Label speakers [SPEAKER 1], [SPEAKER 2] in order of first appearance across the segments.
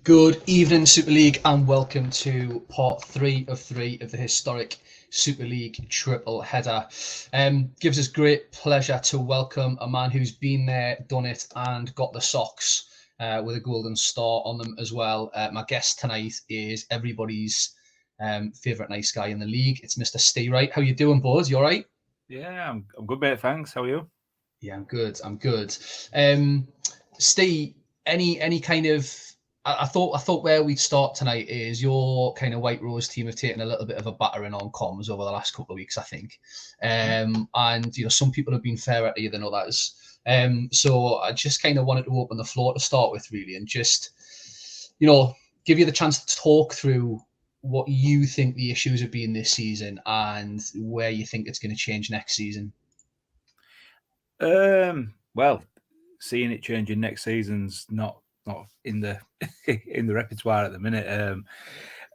[SPEAKER 1] Good evening, Super League, and welcome to part three of the historic Super League triple header. Gives us great pleasure to welcome a man who's been there, done it, and got the socks with a golden star on them as well. My guest tonight is everybody's favourite nice guy in the league. It's Mr. Steve Wright. How you doing, boys? You all right?
[SPEAKER 2] Yeah, I'm good, mate. Thanks. How are you?
[SPEAKER 1] Yeah, I'm good. Steve, any kind of I thought where we'd start tonight is your kind of White Rose team have taken a little bit of a battering on comms over the last couple of weeks, I think. And some people have been fairer to you than others. So I just kind of wanted to open the floor to start with, really, and just give you the chance to talk through what you think the issues have been this season and where you think it's going to change next season.
[SPEAKER 2] Well, seeing it changing next season's not in the in the repertoire at the minute.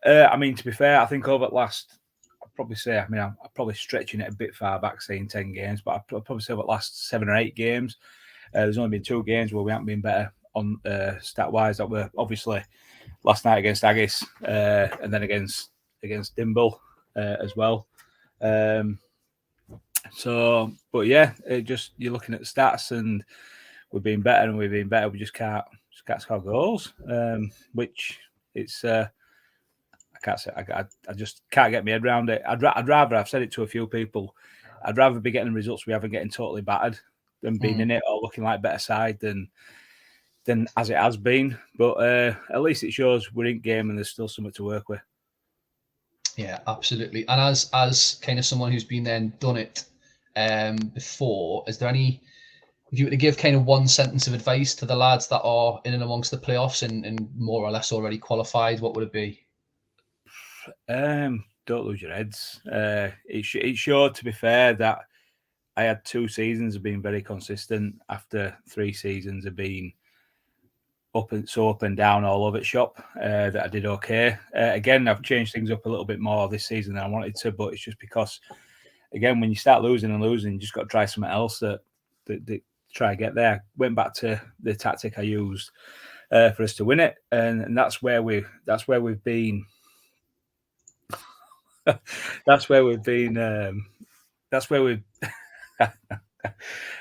[SPEAKER 2] I mean, to be fair, I think over the last, I'd probably say, I'm probably stretching it a bit far back, saying 10 games, but I'd probably say over the last 7 or 8 games, there's only been 2 games where we haven't been better on stat wise. That were obviously last night against Agis, and then against Dimble as well. But yeah, you're looking at the stats, and we've been better and we've been better. We just can't score goals, which it's I can't say. I just can't get my head around it. I'd rather, I've said it to a few people, I'd rather be getting results we haven't getting totally battered than being in it or looking like a better side than as it has been. But at least it shows we're in game and there's still something to work with.
[SPEAKER 1] Yeah, absolutely. And as kind of someone who's been there and done it before, is there any, if you were to give kind of one sentence of advice to the lads that are in and amongst the playoffs and more or less already qualified, what would it be?
[SPEAKER 2] Don't lose your heads. It showed, to be fair, that I had 2 seasons of being very consistent after 3 seasons of being up and down all over the shop, that I did okay. Again, I've changed things up a little bit more this season than I wanted to, but it's just because, again, when you start losing, you just got to try something else that try to get there. Went back to the tactic I used for us to win it, and that's where we've been. That's where we've been. That's where we've.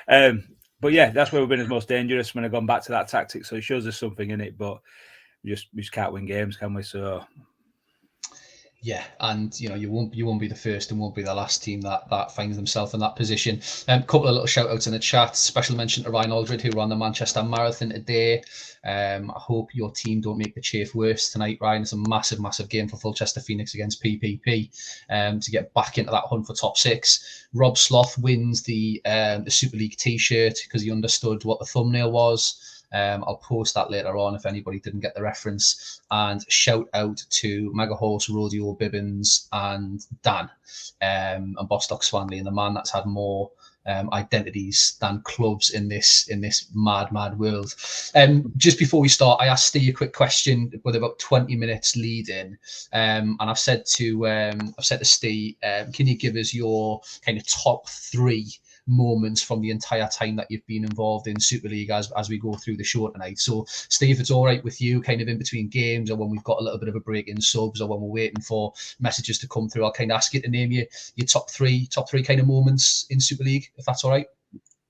[SPEAKER 2] But yeah, that's where we've been as most dangerous when I've gone back to that tactic. So it shows us something in it, but we just can't win games, can we? So
[SPEAKER 1] Yeah, and you won't be the first and won't be the last team that finds themselves in that position. Couple of little shout outs in the chat. Special mention to Ryan Aldred, who ran the Manchester Marathon today. I hope your team don't make the chafe worse tonight, Ryan. It's a massive game for Fulchester Phoenix against PPP to get back into that hunt for top 6. Rob Sloth wins the Super League T-shirt because he understood what the thumbnail was. I'll post that later on if anybody didn't get the reference. And shout out to Mega Horse, Rodeo Bibbins, and Dan, and Bostock Swanley, and the man that's had more identities than clubs in this mad world. Just before we start, I asked Steve a quick question with about 20 minutes lead in, and I've said to Steve, can you give us your kind of top 3 moments from the entire time that you've been involved in Super League as we go through the show tonight? So Steve, it's all right with you, kind of in between games or when we've got a little bit of a break in subs or when we're waiting for messages to come through, I'll kind of ask you to name your top three kind of moments in Super League, if that's all right.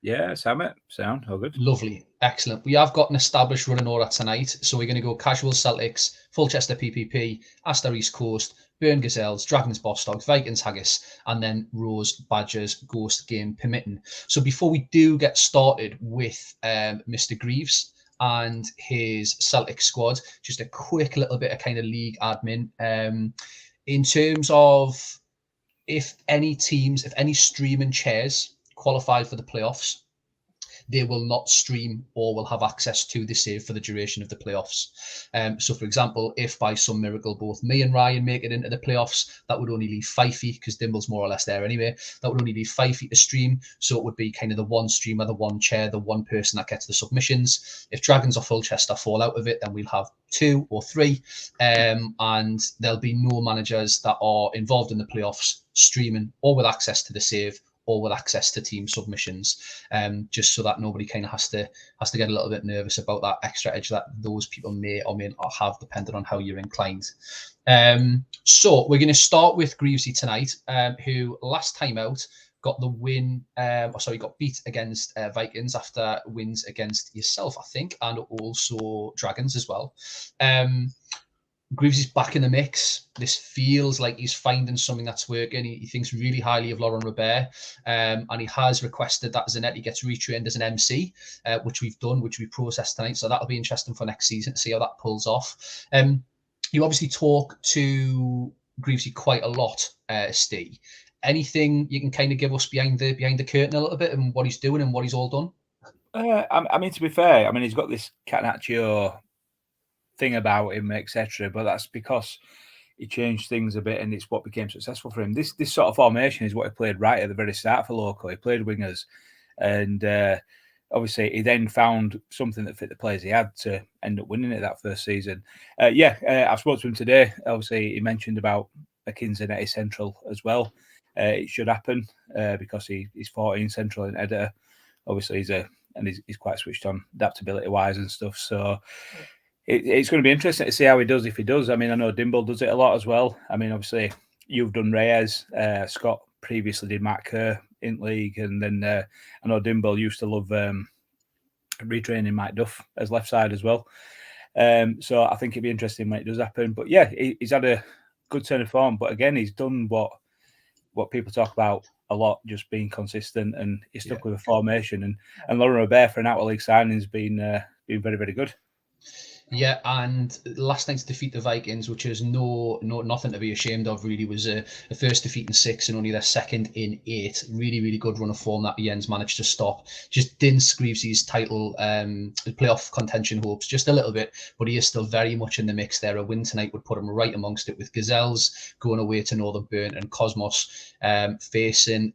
[SPEAKER 2] yeah, sound all good.
[SPEAKER 1] Lovely, excellent. We have got an established running order tonight, so we're going to go Casual Celtics, Fulchester PPP, Astor East Coast, Burn Gazelles, Dragons Bostock, Vikings Haggis, and then Rose Badgers Ghost Game permitting. So before we do get started with Mr. Greaves and his Celtic squad, just a quick little bit of kind of league admin. In terms of if any streaming chairs qualified for the playoffs, they will not stream or will have access to the save for the duration of the playoffs. So, for example, if by some miracle both me and Ryan make it into the playoffs, that would only leave Fifey, because Dimble's more or less there anyway, that would only leave Fifey to stream. So it would be kind of the one streamer, the one chair, the one person that gets the submissions. If Dragons or Fulchester fall out of it, then we'll have 2 or 3, and there'll be no managers that are involved in the playoffs streaming or with access to the save or with access to team submissions, just so that nobody kind of has to get a little bit nervous about that extra edge that those people may or may not have, depending on how you're inclined. So we're going to start with Greavesy tonight, who last time out got the win, got beat against Vikings after wins against yourself, I think, and also Dragons as well. Greaves is back in the mix. This feels like he's finding something that's working. He thinks really highly of Laurent Robert, and he has requested that Zanetti gets retrained as an MC, which we've done, which we processed tonight. So that'll be interesting for next season to see how that pulls off. You obviously talk to Greavesy quite a lot, Steve. Anything you can kind of give us behind the curtain a little bit and what he's doing and what he's all done?
[SPEAKER 2] I mean, to be fair, I mean, he's got this Catenaccio thing about him, etc. But that's because he changed things a bit, and it's what became successful for him. This sort of formation is what he played right at the very start for local. He played wingers, and obviously he then found something that fit the players he had to end up winning it that first season. I've spoken to him today. Obviously, he mentioned about Zanetti Central as well. It should happen because he's 14 Central in editor. Obviously, he's quite switched on adaptability wise and stuff. So it's going to be interesting to see how he does if he does. I mean, I know Dimble does it a lot as well. I mean, obviously, you've done Reyes. Scott previously did Matt Kerr in league, and then I know Dimble used to love retraining Mike Duff as left side as well. So I think it'd be interesting when it does happen. But yeah, he's had a good turn of form. But again, he's done what people talk about a lot, just being consistent, and he's stuck with a formation. And Laurent Robert for an out of league signing has been very, very good.
[SPEAKER 1] Yeah, and last night's defeat the Vikings, which is nothing to be ashamed of, really, was a first defeat in 6 and only their second in 8. Really, really good run of form that Jens managed to stop. Just dints Greavesy's title playoff contention hopes just a little bit, but he is still very much in the mix there. A win tonight would put him right amongst it, with Gazelles going away to Northern Burn and Cosmos facing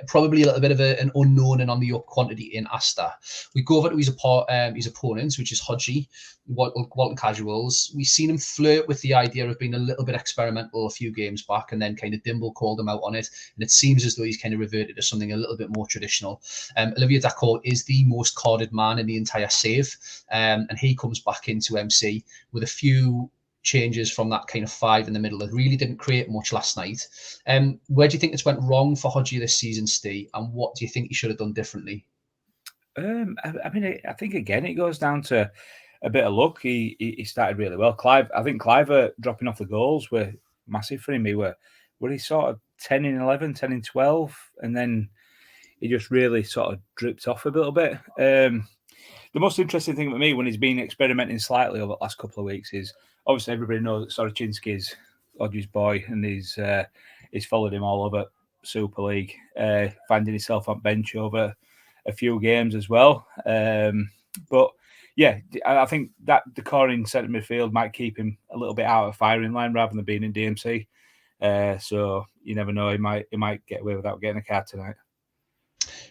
[SPEAKER 1] probably a little bit of an unknown and on the up quantity in Asta. We go over to his opponents, which is Hodgie, Walton Casuals. We've seen him flirt with the idea of being a little bit experimental a few games back, and then kind of Dimble called him out on it, and it seems as though he's kind of reverted to something a little bit more traditional. Olivier Dacourt is the most carded man in the entire save, and he comes back into MC with a few changes from that kind of 5 in the middle that really didn't create much last night. Where do you think it's went wrong for Hodgie this season, Steve, and what do you think he should have done differently?
[SPEAKER 2] I mean, I think again it goes down to a bit of luck. He started really well. I think Clive dropping off the goals were massive for him. He sort of 10 in 11, 10 in 12, and then he just really sort of dripped off a little bit. The most interesting thing for me when he's been experimenting slightly over the last couple of weeks is obviously everybody knows that Soroczynski's Hodgie's boy, and he's followed him all over Super League, finding himself on bench over a few games as well. But yeah, I think that decoring centre midfield might keep him a little bit out of firing line rather than being in DMC. So you never know, he might get away without getting a card tonight.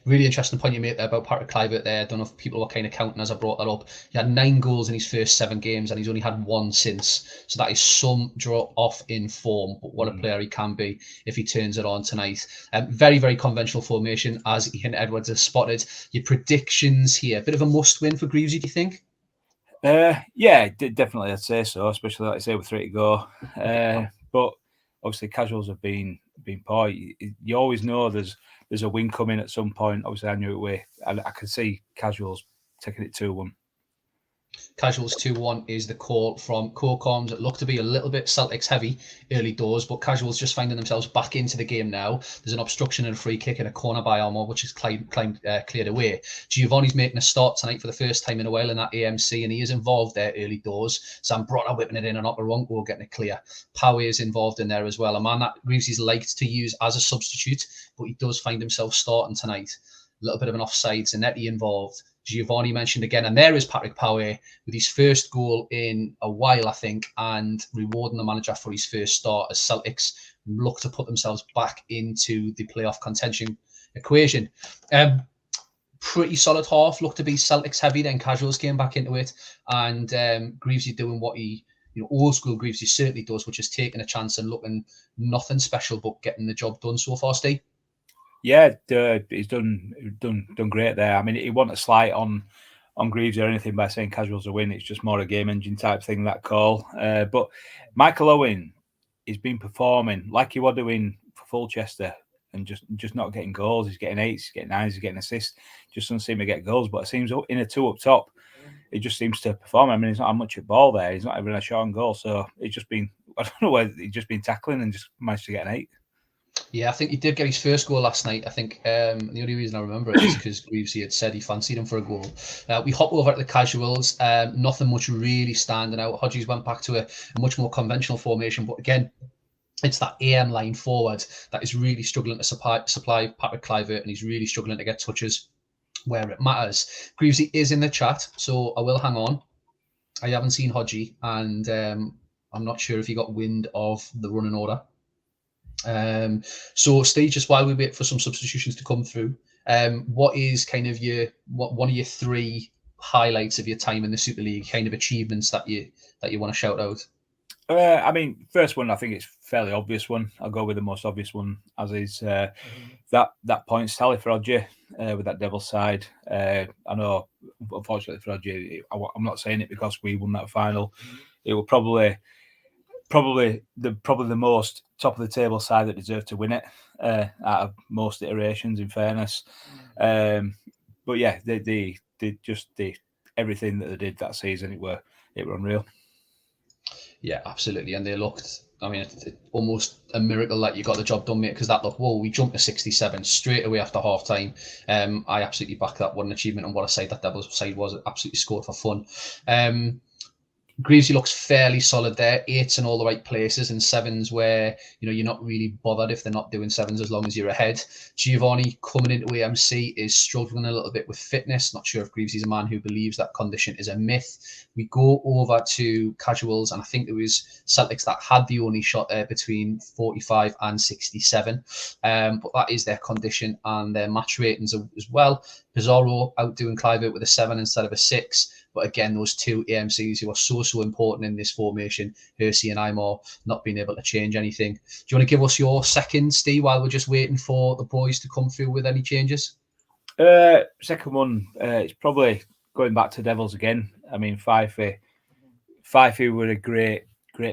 [SPEAKER 1] Really interesting point you made there about Patrick Kluivert there. I don't know if people were kind of counting as I brought that up. He had 9 goals in his first 7 games, and he's only had 1 since. So that is some drop off in form, but what a player he can be if he turns it on tonight. Very, very conventional formation, as Ian Edwards has spotted. Your predictions here, a bit of a must win for Greavesy, do you think?
[SPEAKER 2] Yeah, definitely, I'd say so, especially like I say with 3 to go. But obviously, casuals have been poor. You always know there's a win coming at some point. Obviously, I knew it way. I could see casuals taking it 2-1.
[SPEAKER 1] Casuals 2-1 is the call from Corcoms. It looked to be a little bit Celtics heavy early doors, but Casuals just finding themselves back into the game now. There's an obstruction and a free kick and a corner by Armour, which is cleared away. Giovanni's making a start tonight for the first time in a while in that AMC, and he is involved there early doors. Zambrota whipping it in and Okaronko getting it clear. Power is involved in there as well. A man that Greavesy's liked to use as a substitute, but he does find himself starting tonight. A little bit of an offside, Zanetti involved. Giovanni mentioned again, and there is Patrick Power with his first goal in a while, I think, and rewarding the manager for his first start as Celtics look to put themselves back into the playoff contention equation. Pretty solid half, looked to be Celtics heavy, then Casuals came back into it, and Greavesy doing what he, old school Greavesy certainly does, which is taking a chance and looking nothing special but getting the job done so far, Steve.
[SPEAKER 2] Yeah, he's done great there. I mean, he wasn't a slight on Greaves or anything by saying casuals a win. It's just more a game engine type thing, that call. But Michael Owen, he's been performing like he was doing for Fulchester and just not getting goals. He's getting 8s, he's getting 9s, he's getting assists. Just doesn't seem to get goals. But it seems in a 2 up top, he just seems to perform. I mean, he's not had much at ball there. He's not even a shot on goal. So it's just been, I don't know whether he's just been tackling and just managed to get an 8.
[SPEAKER 1] Yeah, I think he did get his first goal last night. I think the only reason I remember it is because Greavesy had said he fancied him for a goal. We hop over to the casuals. Nothing much really standing out. Hodges went back to a much more conventional formation, but again, it's that AM line forward that is really struggling to supply Patrick Kluivert, and he's really struggling to get touches where it matters. Greavesy is in the chat, so I will hang on. I haven't seen Hodgie, and I'm not sure if he got wind of the running order. So Steve, just while we wait for some substitutions to come through, what is kind of one of your 3 highlights of your time in the Super League, kind of achievements that you want to shout out?
[SPEAKER 2] I mean, first one, I think it's fairly obvious one. I'll go with the most obvious one, as is that points tally for Hodgie with that Devil's side. I know, unfortunately for Hodgie, I'm not saying it because we won that final. It will probably the most top of the table side that deserved to win it out of most iterations, in fairness. But yeah, they just everything that they did that season, it were unreal.
[SPEAKER 1] Yeah, absolutely. And they looked, I mean, it's almost a miracle that you got the job done, mate, because that looked, whoa, we jumped to 67 straight away after half time. I absolutely back that. What an achievement, and what a side that Devils side was. It absolutely scored for fun. Greavesy looks fairly solid there, 8s in all the right places, and 7s where you're not really bothered if they're not doing 7s as long as you're ahead. Giovanni coming into AMC is struggling a little bit with fitness. Not sure if Greavesy's a man who believes that condition is a myth. We go over to casuals, and I think it was Celtics that had the only shot there between 45 and 67. But that is their condition and their match ratings as well. Pizarro outdoing Kluivert with a 7 instead of a 6. But again, those 2 AMCs who are so important in this formation, Hersey and Imar, not being able to change anything. Do you want to give us your second, Steve, while we're just waiting for the boys to come through with any changes?
[SPEAKER 2] Second one, it's probably going back to Devils again. I mean, Fifey were a great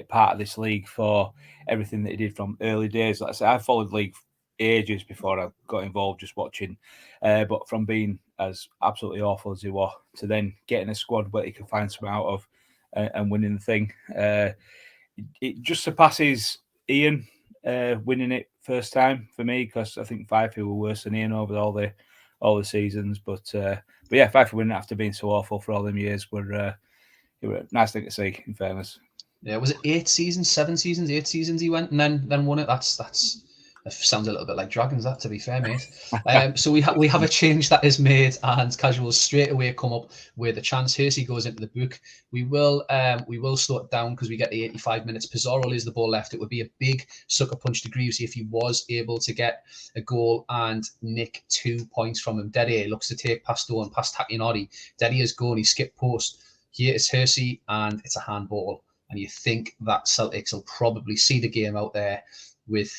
[SPEAKER 2] part of this league for everything that he did from early days. Like I said, I followed league ages before I got involved just watching. But from being as absolutely awful as he was to then getting a squad where he can find some out of and winning the thing, it just surpasses Ian winning it first time for me, because I think Fifey were worse than Ian over all the seasons. But yeah, Fifey winning after being so awful for all them years it were a nice thing to see, in fairness.
[SPEAKER 1] Yeah, was it 8 seasons, 7 seasons, 8 seasons he went and then won it? That sounds a little bit like Dragons, that, to be fair, mate. So we have a change that is made, and casuals straight away come up with a chance. Hersey goes into the book. We will slow it down because we get the 85 minutes. Pizarro lays the ball left. It would be a big sucker punch to Greavesy if he was able to get a goal and nick 2 points from him. Dede looks to take past Owen, past Takinari. Dede is going. He skipped post. Here is Hersey, and it's a handball. And you think that Celtics will probably see the game out there with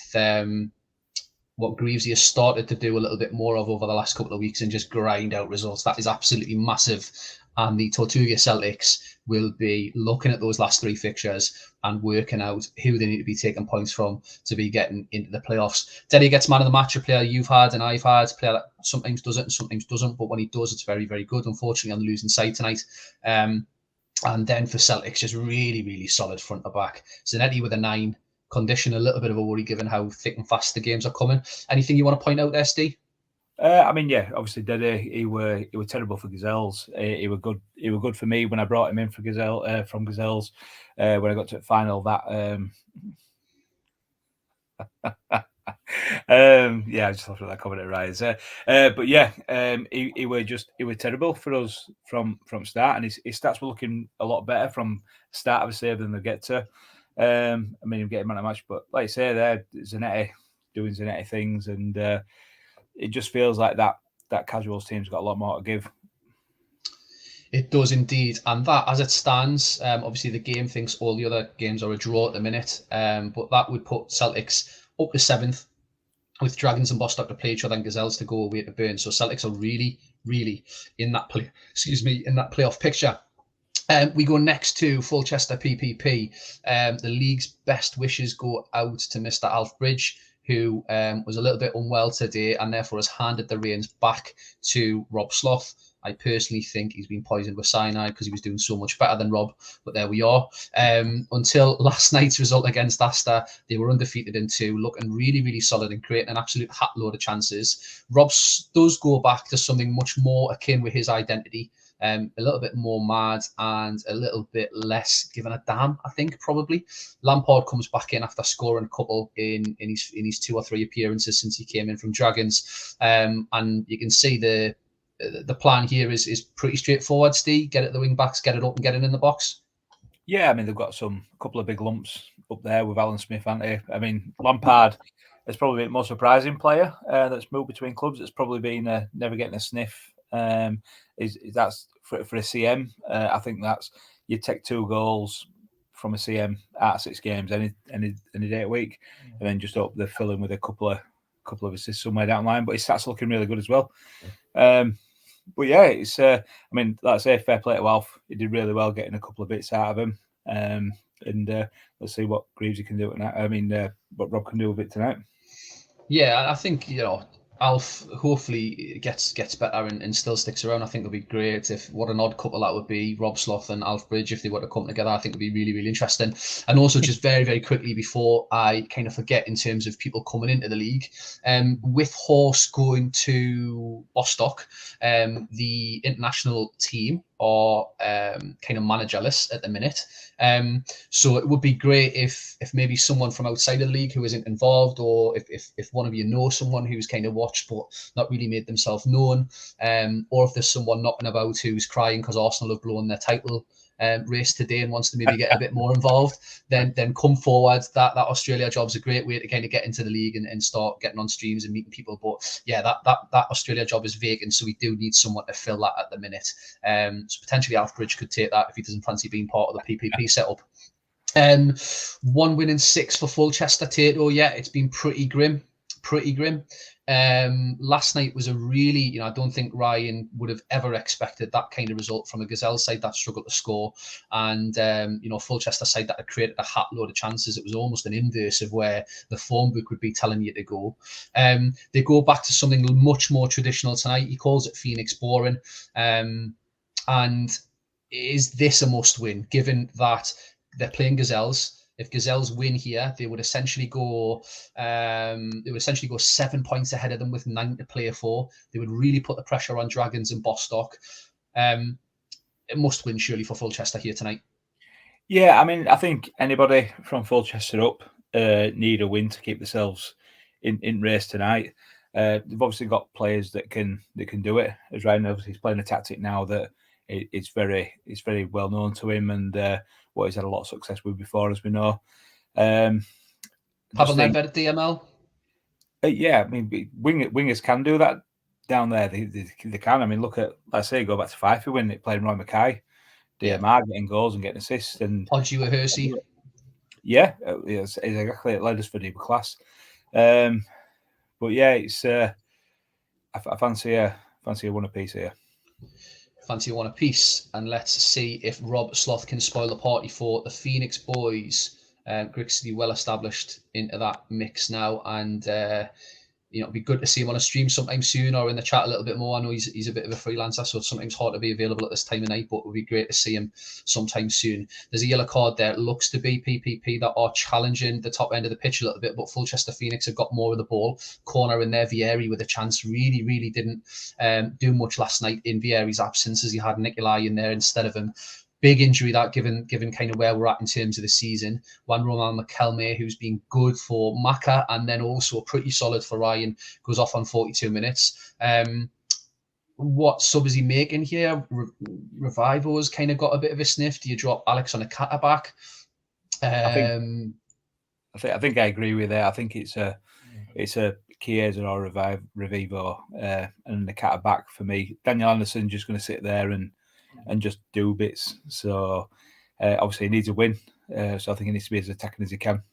[SPEAKER 1] what Greavesy has started to do a little bit more of over the last couple of weeks and just grind out results. That is absolutely massive. And the Tortuga Celtics will be looking at those last 3 fixtures and working out who they need to be taking points from to be getting into the playoffs. Dede gets man of the match, a player you've had and I've had, a player that sometimes does it and sometimes doesn't. But when he does, it's very, very good. Unfortunately, on the losing side tonight. And then for Celtics, just really, really solid front to back. Zanetti with a 9. Condition a little bit of a worry given how thick and fast the games are coming. Anything you want to point out there, Steve?
[SPEAKER 2] I mean, yeah, obviously Dede, he were terrible for Gazelles. He were good for me when I brought him in for from Gazelles when I got to the final. Yeah, I just thought that comment rise. But yeah, he were terrible for us from start, and his stats were looking a lot better from the start of a save than they get to. I mean, I'm getting man of match, but like I say, there Zanetti doing Zanetti things, and it just feels like that casuals team's got a lot more to give.
[SPEAKER 1] It does indeed, and that, as it stands, obviously the game thinks all the other games are a draw at the minute, but that would put Celtics up to 7th with Dragons and Bostock to play each other and Gazelles to go away to Burn. So Celtics are really, really in that in that playoff picture. We go next to Fulchester PPP. The league's best wishes go out to Mr. Alf Bridge, who was a little bit unwell today and therefore has handed the reins back to Rob Sloth. I personally think he's been poisoned with cyanide because he was doing so much better than Rob, but there we are. Until last night's result against Astor, they were undefeated in 2, looking really, really solid and creating an absolute hat load of chances. Rob does go back to something much more akin with his identity. A little bit more mad and a little bit less given a damn, I think, probably. Lampard comes back in after scoring a couple in his 2 or 3 appearances since he came in from Dragons. And you can see the plan here is pretty straightforward, Steve. Get at the wing backs, get it up and get it in the box.
[SPEAKER 2] Yeah, I mean, they've got a couple of big lumps up there with Alan Smith, haven't they? I mean, Lampard has probably been the most surprising player that's moved between clubs. It's probably been never getting a sniff. That's for a CM. I think that's you take 2 goals from a CM out of 6 games any day a week, and then just hope they fill in with a couple of assists somewhere down the line. But his stats looking really good as well. But yeah, it's I mean, like I say, fair play to Alf. He did really well getting a couple of bits out of him. And let's see what Greavesy can do tonight. I mean, what Rob can do with it tonight.
[SPEAKER 1] Yeah, I think, Alf hopefully gets better and still sticks around. I think it'll be great. What an odd couple that would be, Rob Sloth and Alf Bridge, if they were to come together. I think it'd be really, really interesting. And also, just very, very quickly before I kind of forget, in terms of people coming into the league, with Horse going to Bostock, the international team are kind of managerless at the minute. So it would be great if maybe someone from outside of the league who isn't involved, or if one of you know someone who's kind of watched but not really made themselves known, or if there's someone knocking about who's crying because Arsenal have blown their title race today and wants to maybe get a bit more involved, then come forward. That Australia job's a great way to kind of get into the league and start getting on streams and meeting people. But yeah, that Australia job is vacant, so we do need someone to fill that at the minute. So potentially Alf Bridge could take that if he doesn't fancy being part of the PPP setup. 1 win in 6 for Fulchester Tato. Yeah, it's been pretty grim. Last night was a really, I don't think Ryan would have ever expected that kind of result from a Gazelle side that struggled to score, and Fulchester side that had created a hat load of chances. It was almost an inverse of where the form book would be telling you to go. They go back to something much more traditional tonight. He calls it Phoenix boring, and is this a must win given that they're playing Gazelles? If Gazelles win here, they would essentially go 7 points ahead of them with 9 to play for. They would really put the pressure on Dragons and Bostock. It must win surely for Fulchester here tonight.
[SPEAKER 2] Yeah, I mean, I think anybody from Fulchester up need a win to keep themselves in race tonight. They've obviously got players that can do it. As Ryan obviously he's playing a tactic now that it's very well known to him, and what he's had a lot of success with before, as we know.
[SPEAKER 1] Pavel Nedved at DML?
[SPEAKER 2] Yeah, I mean, wingers can do that down there. They can. I mean, look at, let's say, go back to Fife, win it, playing Roy Mackay, DMR, getting goals and getting assists. And
[SPEAKER 1] Odju Hersey.
[SPEAKER 2] Yeah, it's exactly. It led us for deeper class. But yeah, it's I fancy a one apiece here.
[SPEAKER 1] Fancy one apiece, and let's see if Rob Sloth can spoil the party for the Phoenix boys. Grixley well established into that mix now, and it'd be good to see him on a stream sometime soon or in the chat a little bit more. I know he's a bit of a freelancer, so it's sometimes hard to be available at this time of night, but it would be great to see him sometime soon. There's a yellow card there. It looks to be PPP that are challenging the top end of the pitch a little bit, but Fulchester Phoenix have got more of the ball. Corner in there, Vieri with a chance. Really didn't do much last night in Vieri's absence, as he had Nikolai in there instead of him. Big injury that, given kind of where we're at in terms of the season. Juan Roman McKelmey, who's been good for Maka and then also pretty solid for Ryan, goes off on 42 minutes. What sub is he making here? Revivo's kind of got a bit of a sniff. Do you drop Alex on a Catterback?
[SPEAKER 2] I think I agree with that. I think it's a Chiesa or Revivo and the Catterback for me. Daniel Anderson just going to sit there and just do bits. So obviously he needs a win. So I think he needs to be as attacking as he can.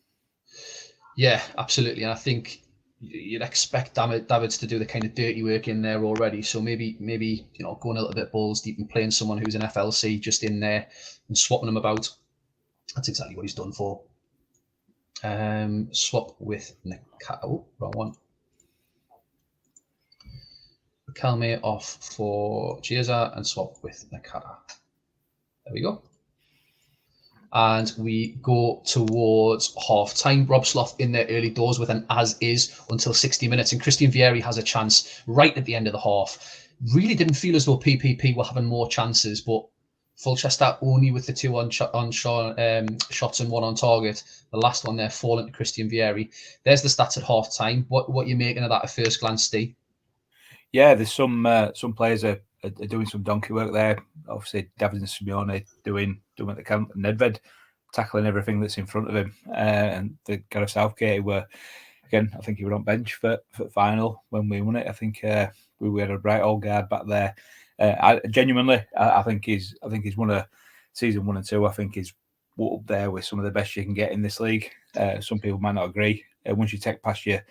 [SPEAKER 1] Yeah, absolutely. And I think you'd expect Davids to do the kind of dirty work in there already. So maybe going a little bit balls deep and playing someone who's an FLC just in there and swapping them about. That's exactly what he's done for. Swap with Nakata. Oh, wrong one. Kalme off for Chiesa and swap with Nakata. There we go. And we go towards half time. Rob Sloth in there early doors with an as is until 60 minutes. And Christian Vieri has a chance right at the end of the half. Really didn't feel as though PPP were having more chances, but Fulchester only with the 2 on shots and 1 on target. The last one there falling to Christian Vieri. There's the stats at half time. What are you making of that at first glance, Steve?
[SPEAKER 2] Yeah, there's some players are doing some donkey work there. Obviously, David and Simeone doing what they can. Nedved tackling everything that's in front of him. And the Gareth Southgate were, again, I think he was on bench for final when we won it. I think we had a bright old guard back there. I think he's one of season 1 and 2. I think he's up there with some of the best you can get in this league. Some people might not agree. Once you take past your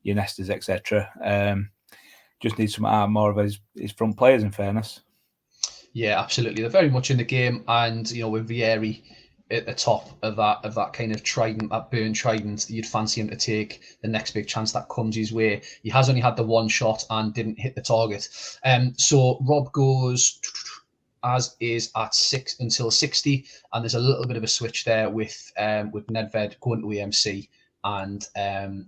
[SPEAKER 2] Nestas, etc. Just need some more of his front players, in fairness.
[SPEAKER 1] Yeah, absolutely. They're very much in the game, and with Vieri at the top of that kind of trident, that burn trident, you'd fancy him to take the next big chance that comes his way. He has only had the 1 shot and didn't hit the target. So Rob goes as is at 6 until 60, and there's a little bit of a switch there with Nedved going to EMC and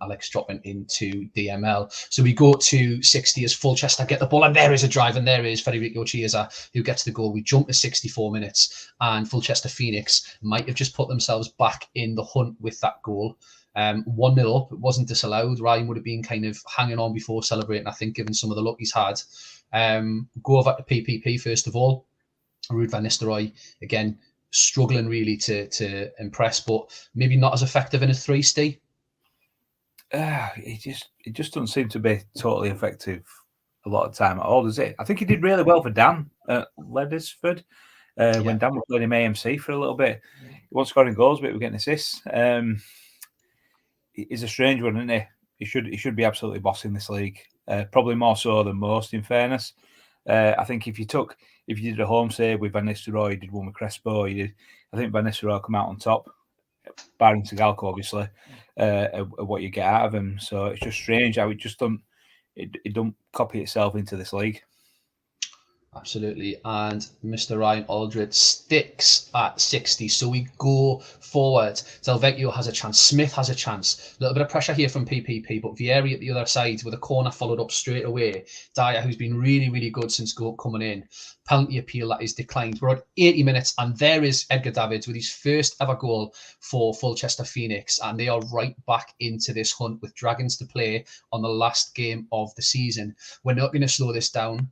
[SPEAKER 1] Alex dropping into DML. So we go to 60 as Fulchester get the ball, and there is a drive, and there is Federico Chiesa who gets the goal. We jump to 64 minutes, and Fulchester Phoenix might have just put themselves back in the hunt with that goal. 1-0 up, it wasn't disallowed. Ryan would have been kind of hanging on before celebrating, I think, given some of the luck he's had. Go over to PPP first of all. Ruud van Nistelrooy, again, struggling really to impress, but maybe not as effective in a 3-Steve.
[SPEAKER 2] It just doesn't seem to be totally effective a lot of time at all, does it? I think he did really well for Dan at Leddersford when Dan was playing him AMC for a little bit. He wasn't scoring goals, but he was getting assists. He's a strange one, isn't he? He should be absolutely bossing this league, probably more so than most, in fairness. I think if you did a home save with Van Nistelrooy, you did one with Crespo, I think Van Nistelrooy come out on top, barring Sigalko, obviously, what you get out of him. So it's just strange how it don't copy itself into this league.
[SPEAKER 1] Absolutely. And Mr. Ryan Aldred sticks at 60. So we go forward. Delvecchio has a chance. Smith has a chance. A little bit of pressure here from PPP, but Vieri at the other side with a corner followed up straight away. Dyer, who's been really, really good since coming in. Penalty appeal that is declined. We're at 80 minutes, and there is Edgar Davids with his first ever goal for Fulchester Phoenix, and they are right back into this hunt with Dragons to play on the last game of the season. We're not going to slow this down.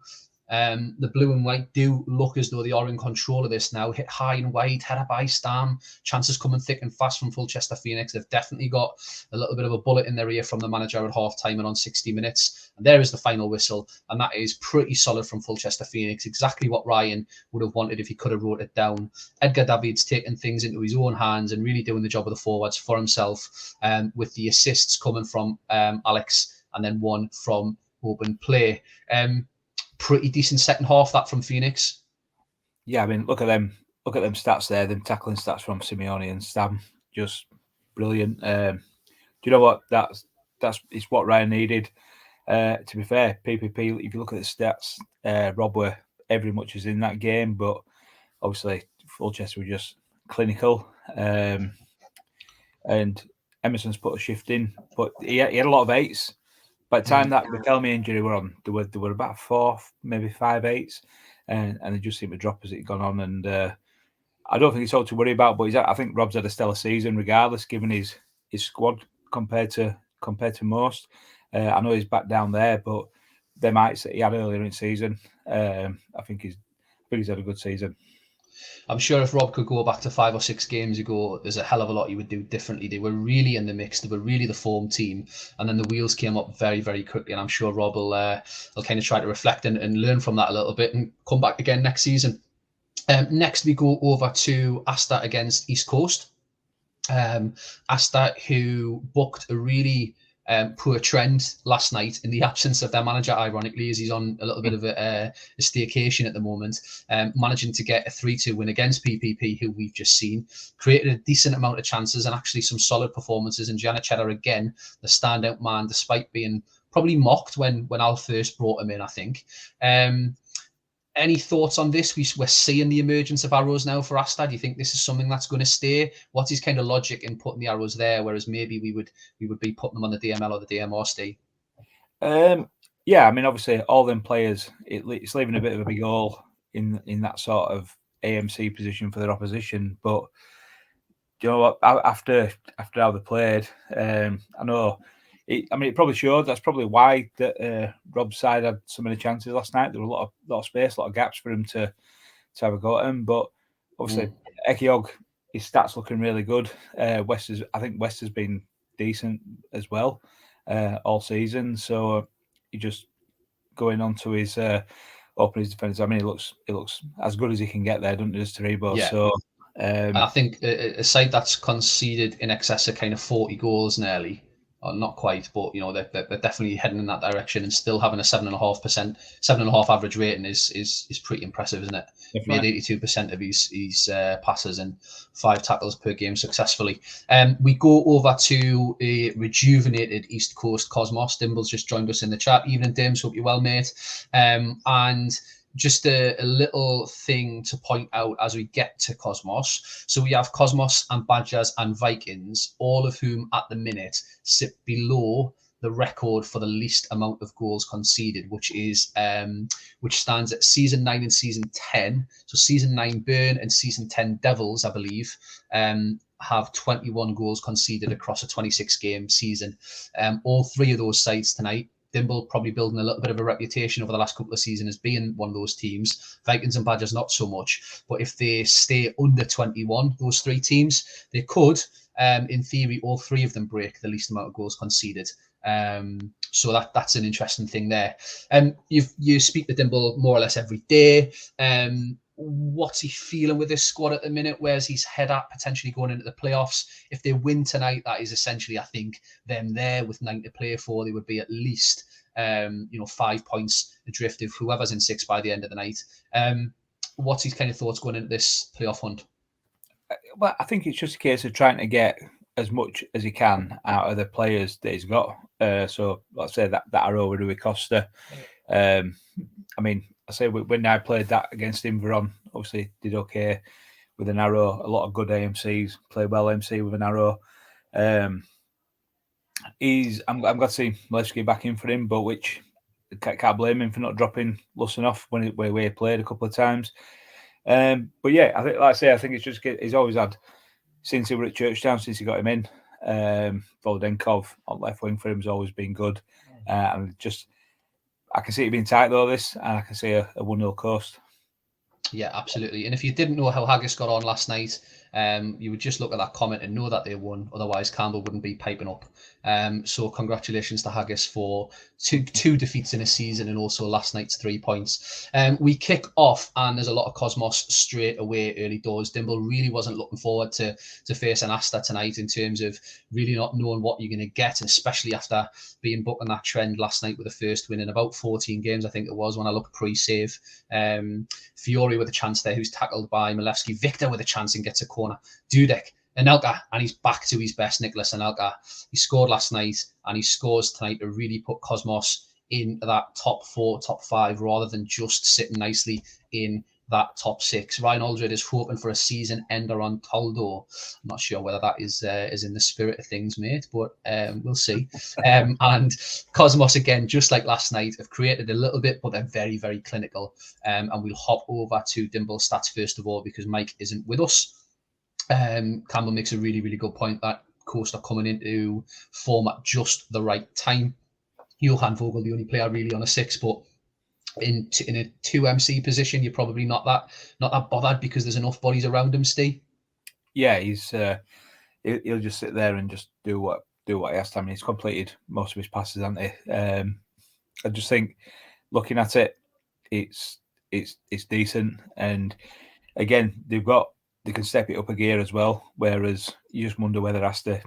[SPEAKER 1] The blue and white do look as though they are in control of this now. Hit high and wide, header by Stam. Chances coming thick and fast from Fulchester Phoenix. They've definitely got a little bit of a bullet in their ear from the manager at half time and on 60 minutes. And there is the final whistle. And that is pretty solid from Fulchester Phoenix. Exactly what Ryan would have wanted if he could have wrote it down. Edgar Davids taking things into his own hands and really doing the job of the forwards for himself, with the assists coming from Alex and then one from open play. Pretty decent second half that from Phoenix.
[SPEAKER 2] Yeah, I mean, look at them stats there. Them tackling stats from Simeone and Stam, just brilliant. Do you know what? That's what Ryan needed. To be fair, PPP. If you look at the stats, Rob were every much as in that game, but obviously Fulchester were just clinical. And Emerson's put a shift in, but he had a lot of 8s. By the time that McKelmy injury were on, there were about 4, maybe 5 8s, and they just seemed to drop as it gone on. And I don't think it's all to worry about. But I think Rob's had a stellar season, regardless, given his squad compared to most. I know he's back down there, but they might say he had earlier in the season. I think he's had a good season.
[SPEAKER 1] I'm sure if Rob could go back to 5 or 6 games ago, there's a hell of a lot he would do differently. They were really in the mix. They were really the form team. And then the wheels came up very, very quickly. And I'm sure Rob will kind of try to reflect and learn from that a little bit and come back again next season. Next, we go over to Asta against East Coast. Asta, who booked a really poor trend last night in the absence of their manager, ironically, as he's on a little bit of a staycation at the moment, managing to get a 3-2 win against PPP, who we've just seen, created a decent amount of chances and actually some solid performances. And Janet Cheddar, again, the standout man, despite being probably mocked when Al first brought him in, I think. Any thoughts on this? We're seeing the emergence of arrows now for Asta. Do you think this is something that's going to stay? What's his kind of logic in putting the arrows there, whereas maybe we would be putting them on the DML or the DMR, Steve?
[SPEAKER 2] Yeah, I mean, obviously, all them players, it's leaving a bit of a big hole in that sort of AMC position for their opposition. But you know what? After how they played, I know. It probably showed. That's probably why that Rob's side had so many chances last night. There were a lot of space, a lot of gaps for him to have a go at him. But obviously, Ekiog, his stats looking really good. I think West has been decent as well all season. So he just going on to his opening his defence. I mean, it looks as good as he can get there, doesn't it, Taribo?
[SPEAKER 1] Yeah.
[SPEAKER 2] So
[SPEAKER 1] I think a side that's conceded in excess of kind of 40 goals nearly, or not quite, but you know they're definitely heading in that direction, and still having a 7.5 average rating is pretty impressive, isn't it?
[SPEAKER 2] Definitely.
[SPEAKER 1] Made 82% of his passes and 5 tackles per game successfully. We go over to a rejuvenated East Coast Cosmos. Dimble's just joined us in the chat. Evening, Dims. Hope you're well, mate. And just a little thing to point out as we get to Cosmos. So we have Cosmos and Badgers and Vikings, all of whom at the minute sit below the record for the least amount of goals conceded, which stands at season 9 and season 10. So season 9 Burn and season 10 Devils, I believe, have 21 goals conceded across a 26-game season. All 3 of those sides tonight, Dimble probably building a little bit of a reputation over the last couple of seasons as being one of those teams. Vikings and Badgers not so much, but if they stay under 21, those 3 teams, they could, in theory, all 3 of them break the least amount of goals conceded. So that's an interesting thing there. You speak to Dimble more or less every day. What's he feeling with this squad at the minute? Where's his head at potentially going into the playoffs? If they win tonight, that is essentially, I think, them there with 9 to play for. They would be at least 5 points adrift of whoever's in 6 by the end of the night. What's his kind of thoughts going into this playoff hunt?
[SPEAKER 2] Well, I think it's just a case of trying to get as much as he can out of the players that he's got. So let's say that arrow with Rui Costa. I mean, I say when I played that against Inveron, obviously did okay with an arrow. A lot of good AMCs, played well MC with an arrow. I'm glad to see Malevsky back in for him, but which can't blame him for not dropping Lussenhoff when he played a couple of times. But yeah, I think, like I say, I think it's just he's always had, since he was at Churchtown, since he got him in. Volodenkov on left wing for him has always been good, and just I can see it being tight though. This, and I can see a 1-0 Coast.
[SPEAKER 1] Yeah, absolutely. And if you didn't know how Haggis got on last night, you would just look at that comment and know that they won. Otherwise, Campbell wouldn't be piping up. So congratulations to Haggis for two defeats in a season and also last night's 3 points. We kick off and there's a lot of Cosmos straight away early doors. Dimble really wasn't looking forward to facing Asta tonight in terms of really not knowing what you're going to get, and especially after being booked on that trend last night with the first win in about 14 games, I think it was, when I looked pre-save. Fiore with a chance there, who's tackled by Malevsky. Victor with a chance and gets a corner. Dudek, Anelka, and he's back to his best. Nicholas Anelka. He scored last night and he scores tonight to really put Cosmos in that top 4, top 5, rather than just sitting nicely in that top 6. Ryan Aldred is hoping for a season ender on Toldo. I'm not sure whether that is in the spirit of things, mate, but we'll see. And Cosmos, again, just like last night, have created a little bit, but they're very, very clinical. And we'll hop over to Dimble stats first of all, because Mike isn't with us. Campbell makes a really, really good point that Coast are coming into form at just the right time. Johan Vogel, the only player really on a 6, but in a 2 MC position, you're probably not that bothered because there's enough bodies around him, Steve.
[SPEAKER 2] Yeah, he's he'll just sit there and just do what he has to. I mean, he's completed most of his passes, hasn't he? I just think, looking at it, it's decent, and again, they can step it up a gear as well. Whereas you just wonder whether Asta,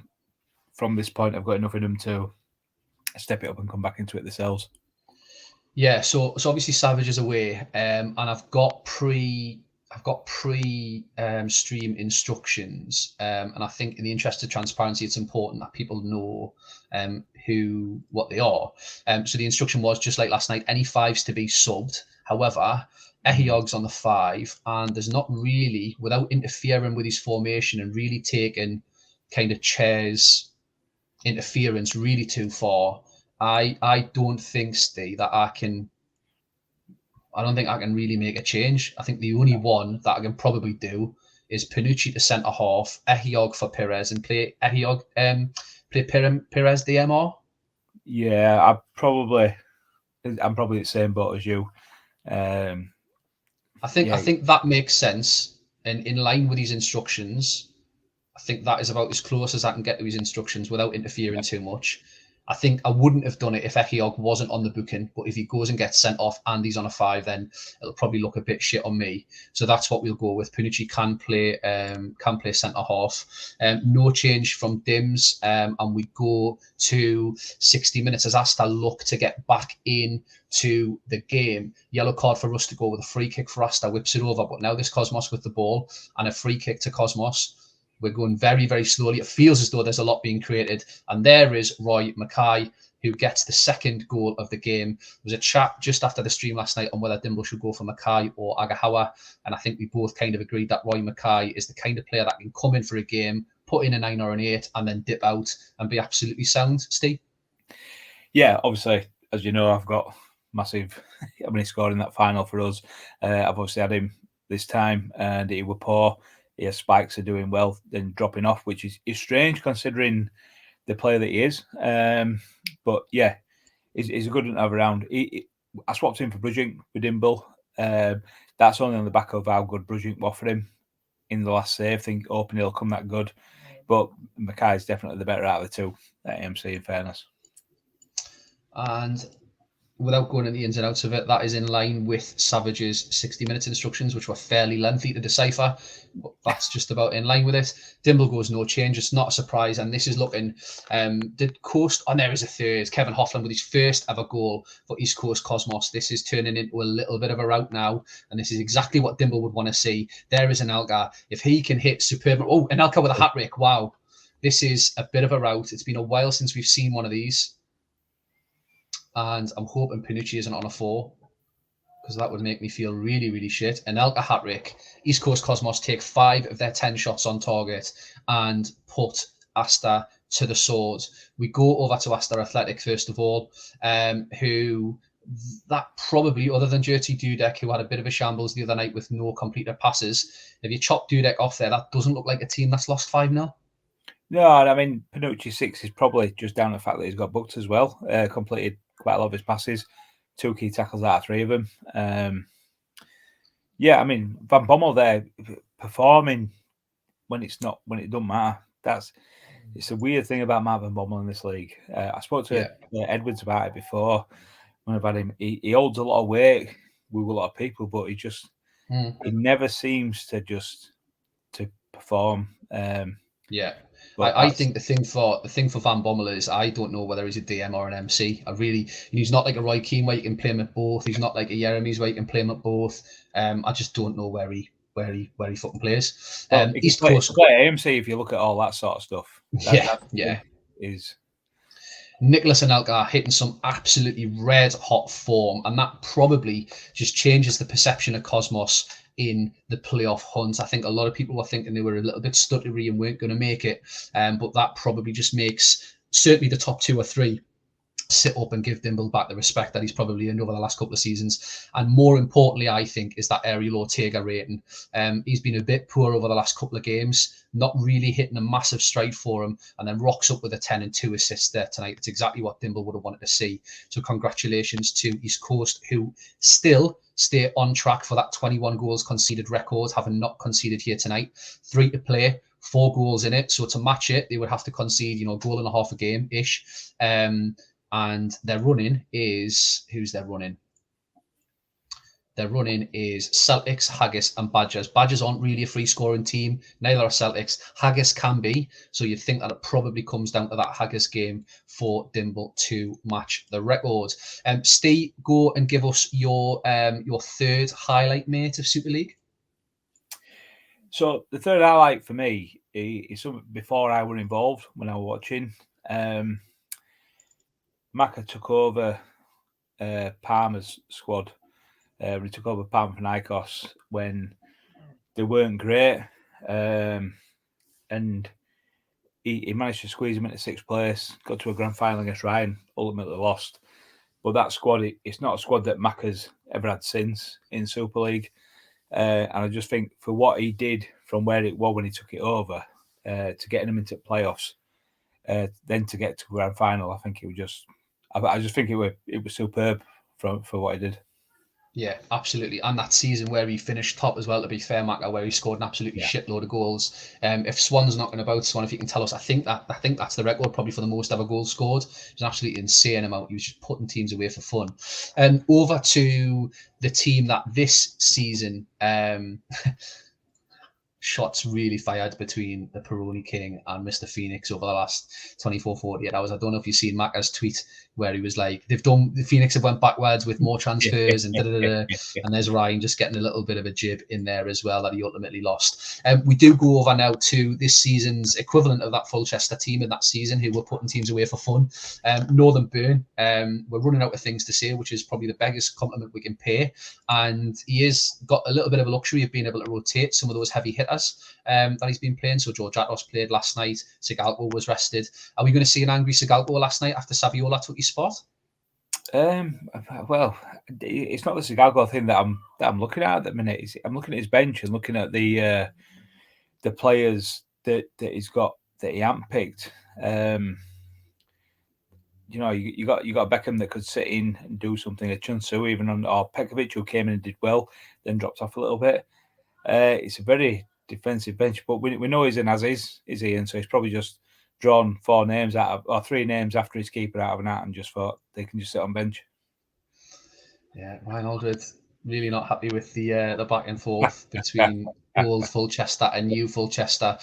[SPEAKER 2] from this point, have got enough in them to step it up and come back into it themselves.
[SPEAKER 1] Yeah, so obviously Savage is away, and I've got stream instructions, and I think in the interest of transparency, it's important that people know what they are. So the instruction was just like last night: any fives to be subbed. However, Ehiog's on the 5, and there's not really, without interfering with his formation and really taking kind of Chair's interference really too far. I don't think, Steve, that I don't think I can really make a change. I think the only one that I can probably do is Panucci to centre half, Ehiog for Perez, and play Ehiog, play Perez the MR.
[SPEAKER 2] Yeah, I'm probably the same boat as you.
[SPEAKER 1] I think that makes sense, and in line with his instructions. I think that is about as close as I can get to his instructions without interfering too much. I think I wouldn't have done it if Ehiog wasn't on the booking, but if he goes and gets sent off and he's on a 5, then it'll probably look a bit shit on me. So that's what we'll go with. Panucci can play centre half. No change from Dims, and we go to 60 minutes as Asta look to get back in to the game. Yellow card for us to go with a free kick for Asta, whips it over, but now this Cosmos with the ball and a free kick to Cosmos. We're going very, very slowly. It feels as though there's a lot being created. And there is Roy Mackay, who gets the second goal of the game. There was a chat just after the stream last night on whether Dimble should go for Mackay or Agahawa. And I think we both kind of agreed that Roy Mackay is the kind of player that can come in for a game, put in a 9 or an 8, and then dip out and be absolutely sound. Steve?
[SPEAKER 2] Yeah, obviously, as you know, I've got massive. I mean, he scored in that final for us. I've obviously had him this time, and he were poor. His spikes are doing well, then dropping off, which is strange considering the player that he is. But yeah, he's a good one to have around. I swapped him for Brujink with Dimble. That's only on the back of how good Brujink offered him in the last save. I think hoping he'll come that good. But Mackay's definitely the better out of the two at AMC, in fairness.
[SPEAKER 1] And without going into the ins and outs of it, that is in line with Savage's 60 minutes instructions, which were fairly lengthy to decipher. But that's just about in line with it. Dimble goes no change. It's not a surprise. And this is looking, did Coast, oh, there is a third. Kevin Hoffland with his first ever goal for East Coast Cosmos. This is turning into a little bit of a rout now. And this is exactly what Dimble would want to see. There is Anelka. If he can hit superb, oh, Anelka with a hat trick. Wow. This is a bit of a rout. It's been a while since we've seen one of these. And I'm hoping Panucci isn't on a 4, because that would make me feel really, really shit. Anelka hat-trick. East Coast Cosmos take 5 of their 10 shots on target and put Asta to the sword. We go over to Asta Athletic, first of all, who that probably, other than Dirty Dudek, who had a bit of a shambles the other night with no completed passes, if you chop Dudek off there, that doesn't look like a team that's lost 5-0.
[SPEAKER 2] No, I mean, Panucci 6 is probably just down to the fact that he's got booked as well. Completed quite a lot of his passes, 2 key tackles out of 3 of them. Yeah, I mean, Van Bommel there performing when it doesn't matter. It's a weird thing about Matt Van Bommel in this league. I spoke to Edwards about it before when I've had him. He holds a lot of weight with a lot of people, but he just he never seems to perform.
[SPEAKER 1] Yeah. I think the thing for Van Bommel is I don't know whether he's a DM or an MC. He's not like a Roy Keane where you can play him at both. He's not like a Jeremy's where you can play him at both. I just don't know where he fucking plays.
[SPEAKER 2] East Coast play AMC if you look at all that sort of stuff. Is
[SPEAKER 1] Nicholas Anelka hitting some absolutely red hot form, and that probably just changes the perception of Cosmos in the playoff hunt. I think a lot of people were thinking they were a little bit stuttery and weren't going to make it, but that probably just makes certainly the top 2 or 3 sit up and give Dimble back the respect that he's probably earned over the last couple of seasons. And more importantly, I think, is that Ariel Ortega rating. He's been a bit poor over the last couple of games, not really hitting a massive stride for him, and then rocks up with a 10 and 2 assists there tonight. It's exactly what Dimble would have wanted to see. So congratulations to East Coast, who still stay on track for that 21 goals conceded record, having not conceded here tonight. 3 to play, 4 goals in it. So to match it, they would have to concede, a goal and a half a game-ish. And their running is, who's their running? Their running is Celtics, Haggis, and Badgers. Badgers aren't really a free-scoring team. Neither are Celtics. Haggis can be. So you'd think that it probably comes down to that Haggis game for Dimble to match the record. Steve, go and give us your third highlight, mate, of Super League.
[SPEAKER 2] So the third highlight for me is something before I were involved when I was watching. Maka took over Parma's squad. He took over Parma for Nikos when they weren't great. And he managed to squeeze him into sixth place, got to a grand final against Ryan, ultimately lost. But that squad, it's not a squad that Maka's ever had since in Super League. And I just think for what he did from where it was when he took it over, to getting him into playoffs, then to get to grand final, I think it was just, I just think it was superb for what he did.
[SPEAKER 1] Yeah, absolutely. And that season where he finished top as well, to be fair, Maka, where he scored an absolutely shitload of goals. If Swan's knocking about, Swan, if you can tell us, I think that's the record probably for the most ever goals scored. It's an absolutely insane amount. He was just putting teams away for fun. Over to the team that this season shots really fired between the Peroni King and Mr. Phoenix over the last 24, 48 hours. I don't know if you've seen Maka's tweet where he was like, the Phoenix have went backwards with more transfers and and there's Ryan just getting a little bit of a jib in there as well that he ultimately lost. We do go over now to this season's equivalent of that Fulchester team in that season who were putting teams away for fun. Northern Burn, we're running out of things to say, which is probably the biggest compliment we can pay. And he has got a little bit of a luxury of being able to rotate some of those heavy hitters that he's been playing. So George Atos played last night. Sigalko was rested. Are we going to see an angry Sigalko last night after Saviola took his spot?
[SPEAKER 2] Well, it's not the Sigalko thing that I'm looking at the minute. I'm looking at his bench and looking at the players that he's got that he hasn't picked. You know, you got Beckham that could sit in and do something. A Chunsu even or Pekovic who came in and did well, then dropped off a little bit. It's a very defensive bench, but we know he's an as-is, Ian? So he's probably just drawn 4 names or 3 names after his keeper out of an hat and just thought they can just sit on bench.
[SPEAKER 1] Yeah, Ryan Aldred really not happy with the back and forth between old Fulchester and new Fulchester.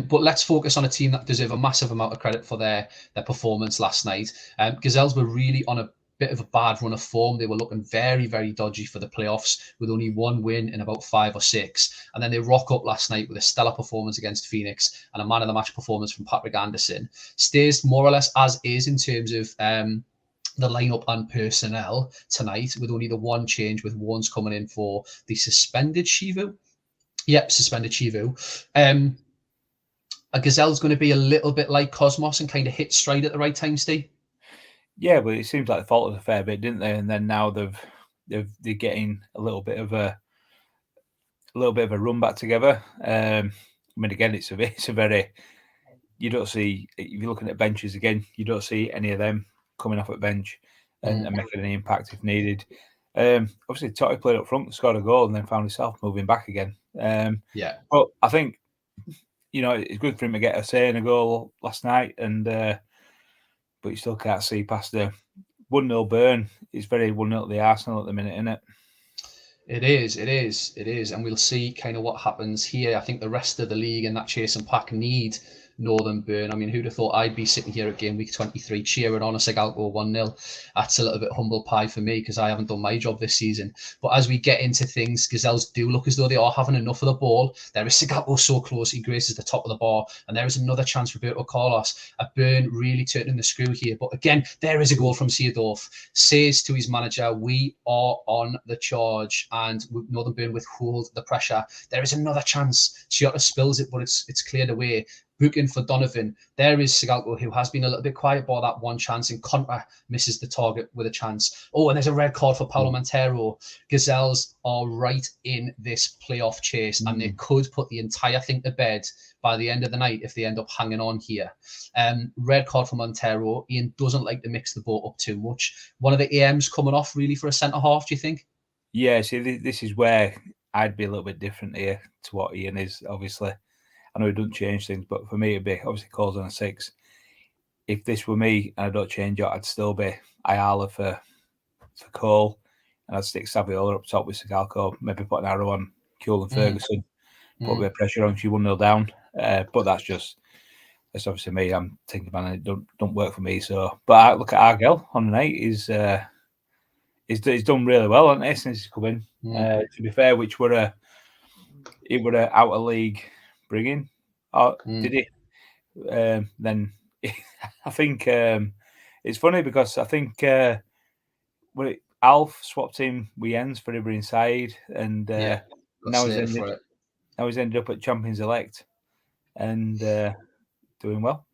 [SPEAKER 1] But let's focus on a team that deserve a massive amount of credit for their performance last night. Gazelles were really on a bit of a bad run of form. They were looking very, very dodgy for the playoffs with only 1 win in about 5 or 6. And then they rock up last night with a stellar performance against Phoenix and a man of the match performance from Patrick Anderson. Stays more or less as is in terms of the lineup and personnel tonight, with only the one change, with Warnes coming in for the suspended Shivu. Yep, suspended Shivu. A Gazelle's going to be a little bit like Cosmos and kind of hit straight at the right time, Steve.
[SPEAKER 2] Yeah, but it seems like they faltered a fair bit, didn't they? And then now they're getting a little bit of a run back together. I mean, again, it's a very, you don't see, if you're looking at benches again, you don't see any of them coming off at bench and making any impact if needed. Obviously, Totti played up front, scored a goal, and then found himself moving back again. But I think, you know, it's good for him to get a say in a goal last night, and but you still can't see past the 1-0 Burn. It's very 1-0 the Arsenal at the minute, isn't it?
[SPEAKER 1] It is. And we'll see kind of what happens here. I think the rest of the league and that chase and pack need Northern Burn. I mean, who'd have thought I'd be sitting here at game week 23 cheering on a Sigalko 1-0? That's a little bit humble pie for me because I haven't done my job this season. But as we get into things, Gazelles do look as though they are having enough of the ball. There is Sigalko so close, he graces the top of the bar, and there is another chance for Roberto Carlos. A Burn really turning the screw here. But again, there is a goal from Seedorf. Says to his manager, we are on the charge, and Northern Burn withhold the pressure. There is another chance. Chiota spills it, but it's cleared away. Booking for Donovan. There is Sigalko, who has been a little bit quiet by that one chance, and Contra misses the target with a chance. Oh, and there's a red card for Paulo Montero. Gazelles are right in this playoff chase, and they could put the entire thing to bed by the end of the night if they end up hanging on here. Red card for Montero. Ian doesn't like to mix the boat up too much. One of the AMs coming off really for a centre-half, do you think?
[SPEAKER 2] Yeah, see, this is where I'd be a little bit different here to what Ian is, obviously. I know it doesn't change things, but for me, it'd be obviously calls on a 6. If this were me and I don't change it, I'd still be Ayala for Cole. and I'd stick Saviola up top with Sigalko, maybe put an arrow on Kuhl and Ferguson, put a bit of pressure on. She 1-0 down, but that's obviously me. I'm thinking, man, it don't work for me. So, but I look at Argyle on the night. He's done really well on this since he's come in. To be fair, it were a out of league bringing. Did he? Then I think it's funny because I think Alf swapped him with Jens for Ibrahim inside, and now he's ended up at Champions Elect and doing well.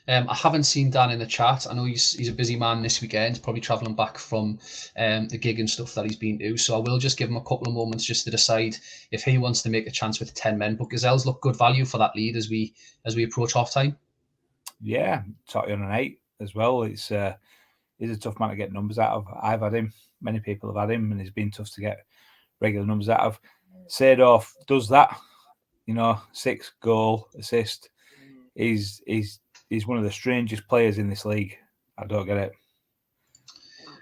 [SPEAKER 1] I haven't seen Dan in the chat. I know he's a busy man this weekend, probably travelling back from the gig and stuff that he's been to. So I will just give him a couple of moments just to decide if he wants to make a chance with 10 men. But Gazelles look good value for that lead as we approach half time.
[SPEAKER 2] Yeah, totally on an 8 as well. He's a tough man to get numbers out of. I've had him. Many people have had him, and it's been tough to get regular numbers out of. Seedorf does that. 6 goal assist. He's one of the strangest players in this league. I don't get it.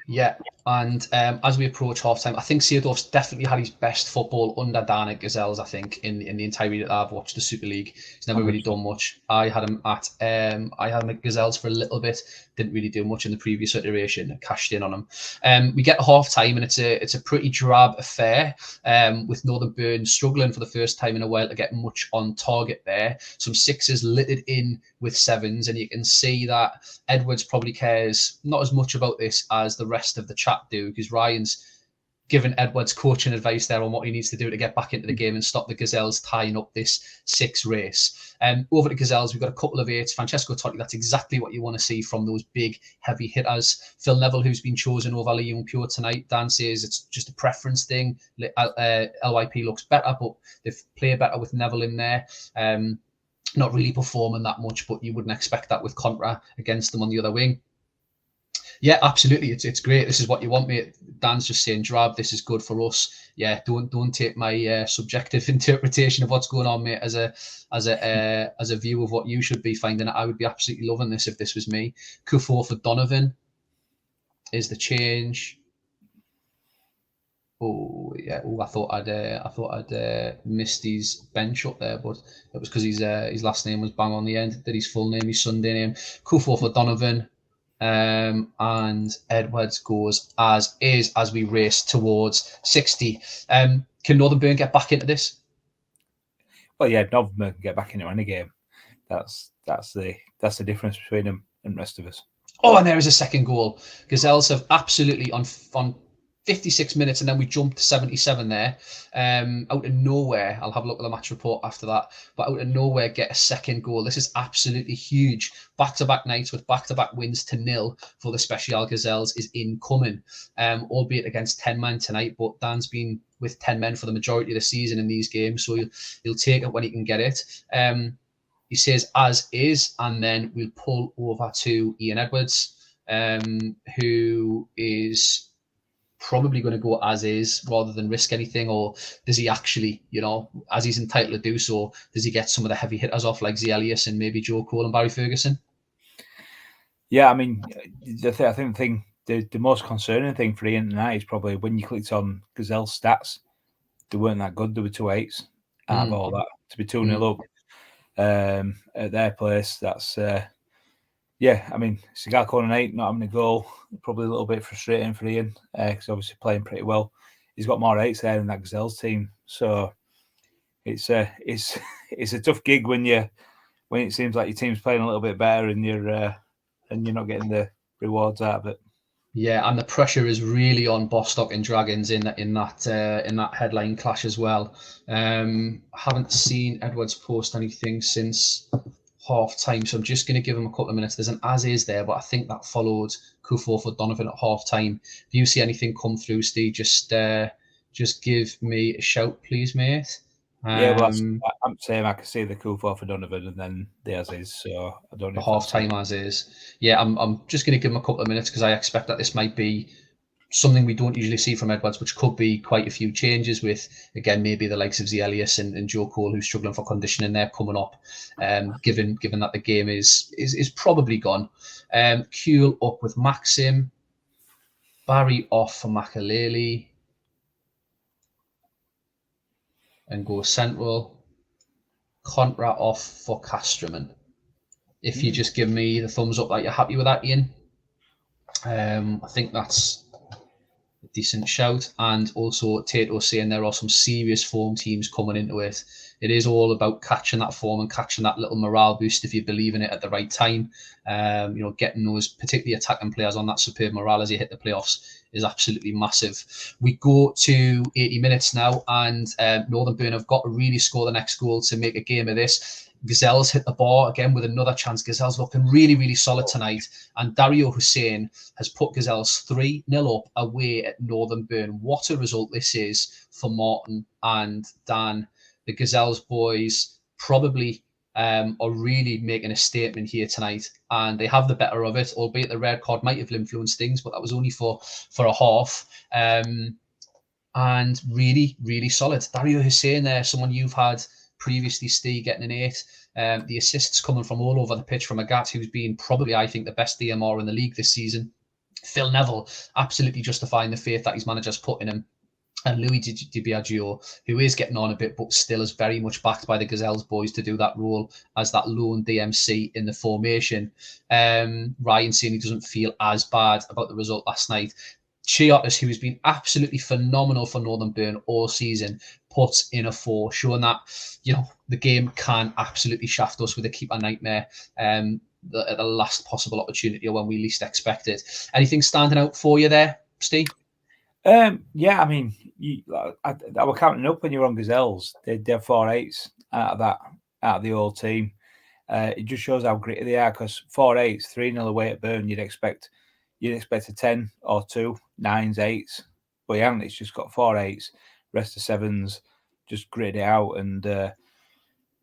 [SPEAKER 1] Yeah, and as we approach half time, I think Seedorf's definitely had his best football under Dan at Gazelles. I think in the entirety that I've watched the Super League, he's never really done much. I had him at Gazelles for a little bit. Didn't really do much in the previous iteration. Cashed in on him. We get to half time, and it's a pretty drab affair. With Northern Burn struggling for the first time in a while to get much on target there. Some 6s littered in with 7s, and you can see that Edwards probably cares not as much about this as the rest of the chat do, because Ryan's given Edwards coaching advice there on what he needs to do to get back into the game and stop the Gazelles tying up this 6 race. Over to Gazelles, we've got a couple of 8s. Francesco Totti, that's exactly what you want to see from those big, heavy hitters. Phil Neville, who's been chosen over Lee Pure tonight. Dan says it's just a preference thing. LYP looks better, but they play better with Neville in there. Not really performing that much, but you wouldn't expect that with Contra against them on the other wing. Yeah, absolutely. It's great. This is what you want, mate. Dan's just saying, drab, this is good for us. Yeah, don't take my subjective interpretation of what's going on, mate, as a view of what you should be finding. I would be absolutely loving this if this was me. Kufor for Donovan is the change. Oh yeah. Oh, I thought I'd missed his bench up there, but it was because his last name was bang on the end. Did his full name, his Sunday name. Kufor for Donovan. And Edwards goes as is as we race towards 60. Can Northern Burn get back into this?
[SPEAKER 2] Well, yeah, Northern Burn can get back into any game. That's the difference between them and the rest of us.
[SPEAKER 1] Oh, and there is a second goal. Gazelles have absolutely on 56 minutes, and then we jumped to 77 there. Out of nowhere, I'll have a look at the match report after that, but out of nowhere get a second goal. This is absolutely huge. Back-to-back nights with back-to-back wins to 0 for the Special Gazelles is incoming, albeit against 10 men tonight, but Dan's been with 10 men for the majority of the season in these games, so he'll take it when he can get it. He says as is, and then we'll pull over to Ian Edwards, who is probably going to go as is rather than risk anything, or does he actually, as he's entitled to do so, does he get some of the heavy hitters off like Elias and maybe Joe Cole and Barry Ferguson?
[SPEAKER 2] Yeah, I mean, I think the most concerning thing for Ian tonight is probably when you clicked on Gazelle's stats, they weren't that good. There were 2 8s out of all that. To be 2-0 up at their place, that's yeah, I mean, Sigalko on an 8, not having a goal, probably a little bit frustrating for Ian, because obviously playing pretty well. He's got more 8s there in that Gazelles team, so it's a tough gig when it seems like your team's playing a little bit better and you're not getting the rewards out of it.
[SPEAKER 1] Yeah, and the pressure is really on Bostock and Dragons in that headline clash as well. I haven't seen Edwards post anything since half time, so I'm just going to give him a couple of minutes. There's an as is there, but I think that followed Kufor for Donovan at half time. If you see anything come through, Steve, just give me a shout, please, mate.
[SPEAKER 2] Yeah, well, I'm saying I can see the Kufor for Donovan and then the as is, so I don't know.
[SPEAKER 1] The half time as is. Yeah, I'm just going to give him a couple of minutes because I expect that this might be something we don't usually see from Edwards, which could be quite a few changes with, again, maybe the likes of Elias and Joe Cole, who's struggling for conditioning there coming up, given that the game is probably gone. Kuhl up with Maxim. Barry off for Makaleli. And go central. Contra off for Casterman. If you just give me the thumbs up that you're happy with that, Ian. I think that's a decent shout. And also Tato saying there are some serious form teams coming into it. It is all about catching that form and catching that little morale boost if you believe in it at the right time. Getting those particularly attacking players on that superb morale as you hit the playoffs is absolutely massive. We go to 80 minutes now, and Northern Burn have got to really score the next goal to make a game of this. Gazelles hit the bar again with another chance. Gazelles looking really, really solid tonight. And Dario Hussein has put Gazelles 3-0 up away at Northern Burn. What a result this is for Martin and Dan. The Gazelles boys probably are really making a statement here tonight, and they have the better of it, albeit the red card might have influenced things, but that was only for a half. And really, really solid. Dario Hussein there, someone you've had previously, Steve, getting an 8. The assists coming from all over the pitch from Agat, who's been probably, I think, the best DMR in the league this season. Phil Neville absolutely justifying the faith that his manager's put in him. And Louis Di Biagio, who is getting on a bit, but still is very much backed by the Gazelles boys to do that role as that lone DMC in the formation. Ryan saying he doesn't feel as bad about the result last night. Chiotis, who has been absolutely phenomenal for Northern Burn all season, puts in a 4, showing that the game can absolutely shaft us with a keeper nightmare at the last possible opportunity or when we least expect it. Anything standing out for you there, Steve?
[SPEAKER 2] Yeah, I mean, I were counting up when you were on Gazelles. They're 4-8s out of the whole team. It just shows how gritty they are, because 4-8s, 3-0 away at Burn, you'd expect a 10 or 2, 9s, 8s, but he hasn't. It's just got 4-8s, rest of 7s, just gritted it out. And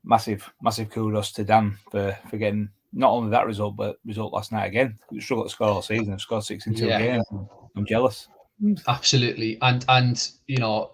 [SPEAKER 2] massive kudos to Dan for getting not only that result, but result last night again. We struggled to score all season. I've scored 6 in 2 games. I'm jealous.
[SPEAKER 1] Absolutely. And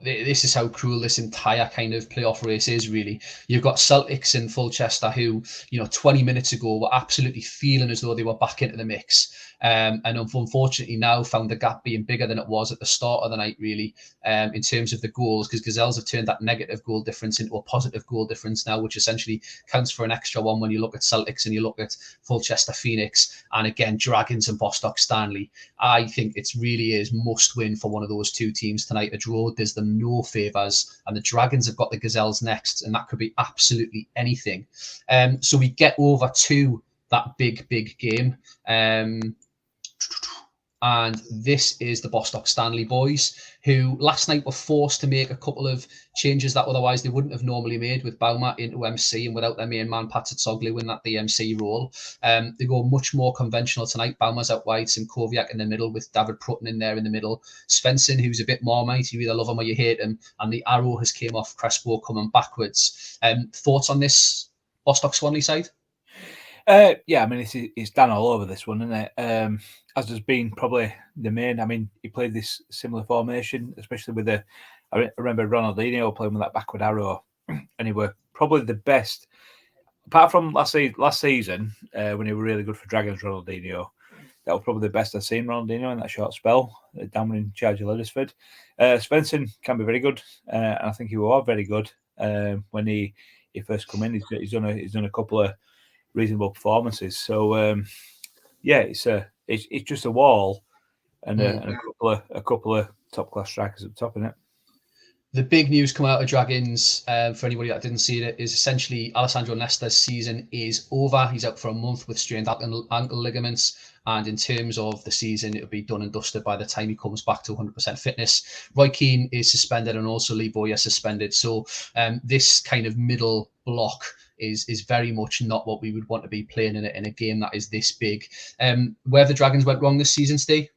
[SPEAKER 1] this is how cruel this entire kind of playoff race is, really. You've got Celtics in Fulchester who, 20 minutes ago were absolutely feeling as though they were back into the mix. And unfortunately now found the gap being bigger than it was at the start of the night, really, in terms of the goals, because Gazelles have turned that negative goal difference into a positive goal difference now, which essentially counts for an extra one when you look at Celtics and you look at Fulchester Phoenix, and again, Dragons and Bostock Stanley. I think it really is must win for one of those two teams tonight. A draw does them no favours, and the Dragons have got the Gazelles next, and that could be absolutely anything. So we get over to that big game. And this is the Bostock Stanley boys, who last night were forced to make a couple of changes that otherwise they wouldn't have normally made, with Bauma into MC and without their main man Pat Tsoglu in that DMC role. They go much more conventional tonight. Bauma's out wide, Simkoviak in the middle with David Prutton in there in the middle. Svensson, who's a bit Marmite, you either love him or you hate him, and the arrow has came off Crespo coming backwards. Thoughts on this Bostock Swanley side?
[SPEAKER 2] Yeah, I mean, it's done all over this one, isn't it? As has been probably the main. I mean, he played this similar formation, especially with I remember Ronaldinho playing with that backward arrow, and he were probably the best, apart from last season when he were really good for Dragons. Ronaldinho, that was probably the best I've seen Ronaldinho in that short spell down in charge of Leathersford. Svensson can be very good, and I think he was very good when he first come in. He's done a couple of reasonable performances. So yeah, it's just a wall and a couple of top class strikers at the top in it.
[SPEAKER 1] The big news coming out of Dragons, for anybody that didn't see it, is essentially Alessandro Nesta's season is over. He's out for a month with strained ankle ligaments, and in terms of the season, it'll be done and dusted by the time he comes back to 100% fitness. Roy Keane is suspended, and also Lee Boyer suspended. So this kind of middle block is very much not what we would want to be playing in a game that is this big. Where the Dragons went wrong this season, Steve?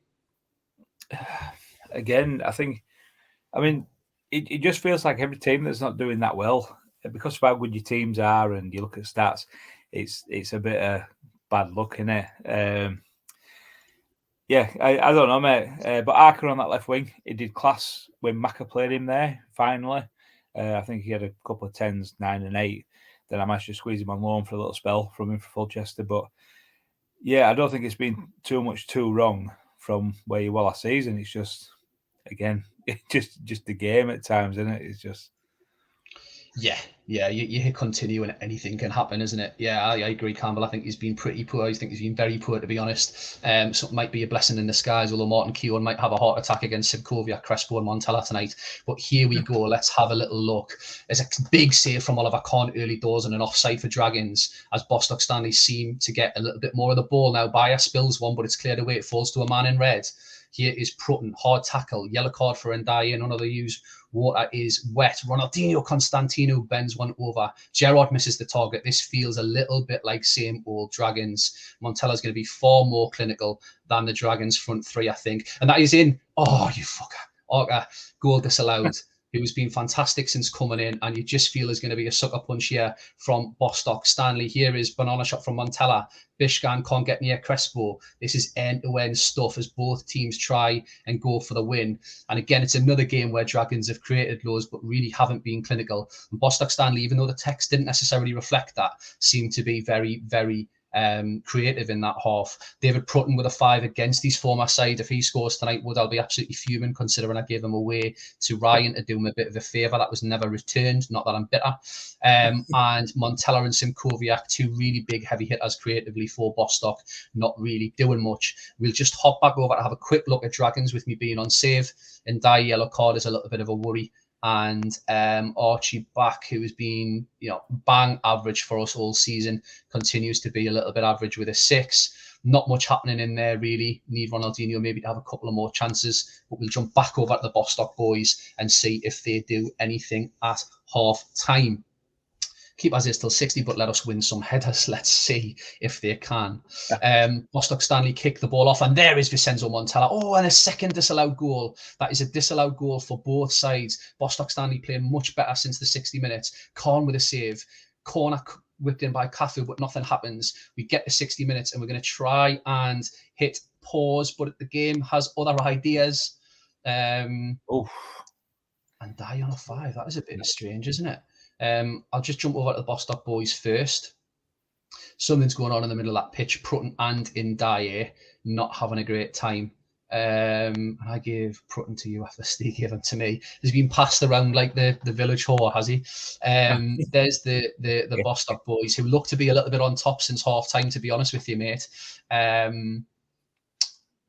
[SPEAKER 2] Again, I mean, it just feels like every team that's not doing that well, because of how good your teams are, and you look at stats, it's a bit of bad luck, innit? Yeah, I don't know, mate. But Archer on that left wing, he did class when Macca played him there, finally. I think he had a couple of 10s, 9 and 8. Then I managed to squeeze him on loan for a little spell from him for Fulchester. But yeah, I don't think it's been too wrong from where you were last season. It's just, again, it's just the game at times, isn't it? It's just.
[SPEAKER 1] Yeah, you continue and anything can happen, isn't it? Yeah, I agree, Campbell. I think he's been pretty poor. I think he's been very poor, to be honest. So it might be a blessing in disguise, although Martin Keown might have a heart attack against Simkoviak, Crespo and Montella tonight. But here we go. Let's have a little look. There's a big save from Oliver Kahn early doors and an offside for Dragons as Bostock Stanley seem to get a little bit more of the ball now. Bayer spills one, but it's cleared away. It falls to a man in red. Here is Prutton, hard tackle, yellow card for Ndiaye, and another use. Water is wet. Ronaldinho Constantino bends one over. Gerrard misses the target. This feels a little bit like same old Dragons. Montella's going to be far more clinical than the Dragons front three, I think. And that is in. Oh, you fucker. Orca, goal disallowed. Who's been fantastic since coming in, and you just feel there's going to be a sucker punch here from Bostock Stanley. Here is banana shot from Montella. Bishgan can't get near Crespo. This is end-to-end stuff as both teams try and go for the win. And again, it's another game where Dragons have created lows but really haven't been clinical. And Bostock Stanley, even though the text didn't necessarily reflect that, seemed to be very, very creative in that half. David Prutton with a 5 against his former side. If he scores tonight, I'll be absolutely fuming, considering I gave him away to Ryan to do him a bit of a favour. That was never returned, not that I'm bitter. And Montella and Simkoviak, 2 really big heavy hitters creatively for Bostock, not really doing much. We'll just hop back over to have a quick look at Dragons with me being on save. And Ndiaye yellow card is a little bit of a worry. And Archie Back, who has been, bang average for us all season, continues to be a little bit average with a 6. Not much happening in there, really. Need Ronaldinho maybe to have a couple of more chances. But we'll jump back over to the Bostock boys and see if they do anything at half time. Keep as is till 60, but let us win some headers. Let's see if they can. Bostock Stanley kick the ball off, and there is Vincenzo Montella. Oh, and a second disallowed goal. That is a disallowed goal for both sides. Bostock Stanley playing much better since the 60 minutes. Kahn with a save. Corner whipped in by Cafu, but nothing happens. We get to 60 minutes, and we're going to try and hit pause, but the game has other ideas. And die on a 5. That is a bit strange, isn't it? I'll just jump over to the Bostock boys first. Something's going on in the middle of that pitch. Prutton and Ndiaye not having a great time. And I gave Prutton to you after Steve gave him to me. He's been passed around like the village whore, has he? There's the Bostock boys who look to be a little bit on top since half time, to be honest with you, mate.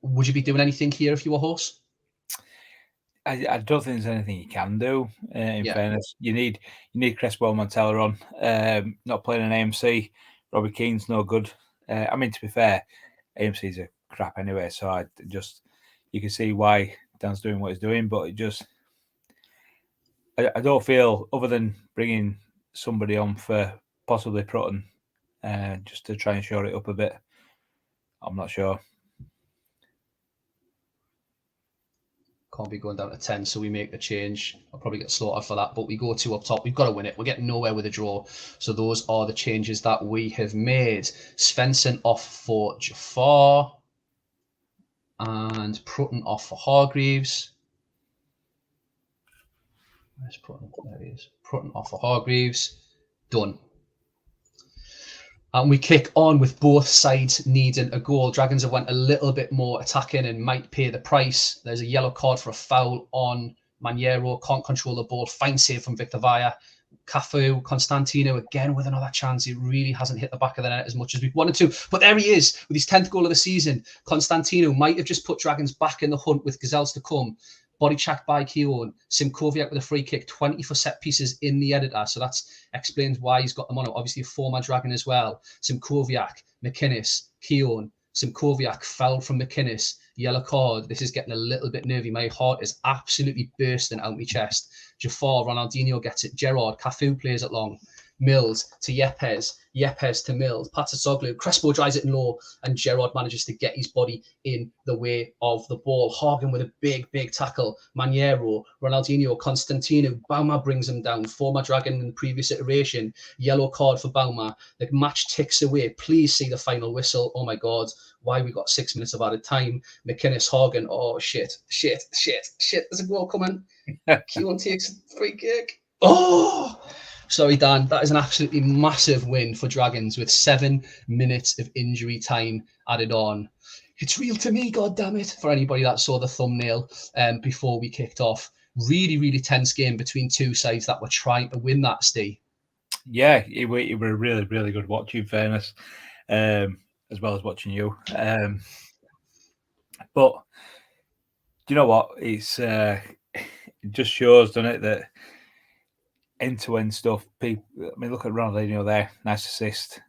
[SPEAKER 1] Would you be doing anything here if you were horse?
[SPEAKER 2] I don't think there's anything you can do. In fairness, you need Crespo and Montella on. Not playing an AMC. Robbie Keane's no good. I mean, to be fair, AMC's a crap anyway. So you can see why Dan's doing what he's doing, but I don't feel, other than bringing somebody on for possibly Prutton, just to try and shore it up a bit. I'm not sure.
[SPEAKER 1] Can't be going down to 10, so we make the change. I'll probably get slaughtered for that, but we go 2 up top. We've got to win it. We're getting nowhere with a draw. So those are the changes that we have made. Svensson off for Jafar. And Prutton off for Hargreaves. Where's Prutton? There he is. Prutton off for Hargreaves. Done. And we kick on with both sides needing a goal. Dragons have went a little bit more attacking and might pay the price. There's a yellow card for a foul on Maniero. Can't control the ball. Fine save from Victor Vaya. Cafu, Constantino again with another chance. He really hasn't hit the back of the net as much as we wanted to. But there he is with his 10th goal of the season. Constantino might have just put Dragons back in the hunt with gazelles to come. Body checked by Keown. Simkoviak with a free kick, 20 for set pieces in the editor. So that explains why he's got them on. Obviously a former Dragon as well. Simkoviak, McInnes, Keown. Simkoviak fell from McInnes. Yellow card. This is getting a little bit nervy. My heart is absolutely bursting out my chest. Jafar, Ronaldinho gets it. Gerrard, Cafu plays it long. Mills to Yepes. Yepes to Mills. Patasoglu. Crespo drives it in low, and Gerrard manages to get his body in the way of the ball. Hagen with a big tackle. Maniero, Ronaldinho, Constantino. Bauma brings him down. Former Dragon in the previous iteration. Yellow card for Bauma. The match ticks away. Please see the final whistle. Oh my God. Why we got 6 minutes of added time. McInnes, Hagen. Oh, shit. There's a goal coming. Keown takes a free kick. Oh! Sorry, Dan. That is an absolutely massive win for Dragons with 7 minutes of injury time added on. It's real to me, God damn it! For anybody that saw the thumbnail before we kicked off, really, really tense game between two sides that were trying to win that, Steve.
[SPEAKER 2] Yeah, it were really, really good watching, in fairness, as well as watching you. But do you know what? It's it just shows, doesn't it, that end-to-end stuff. People, I mean, look at Ronaldinho there, nice assist.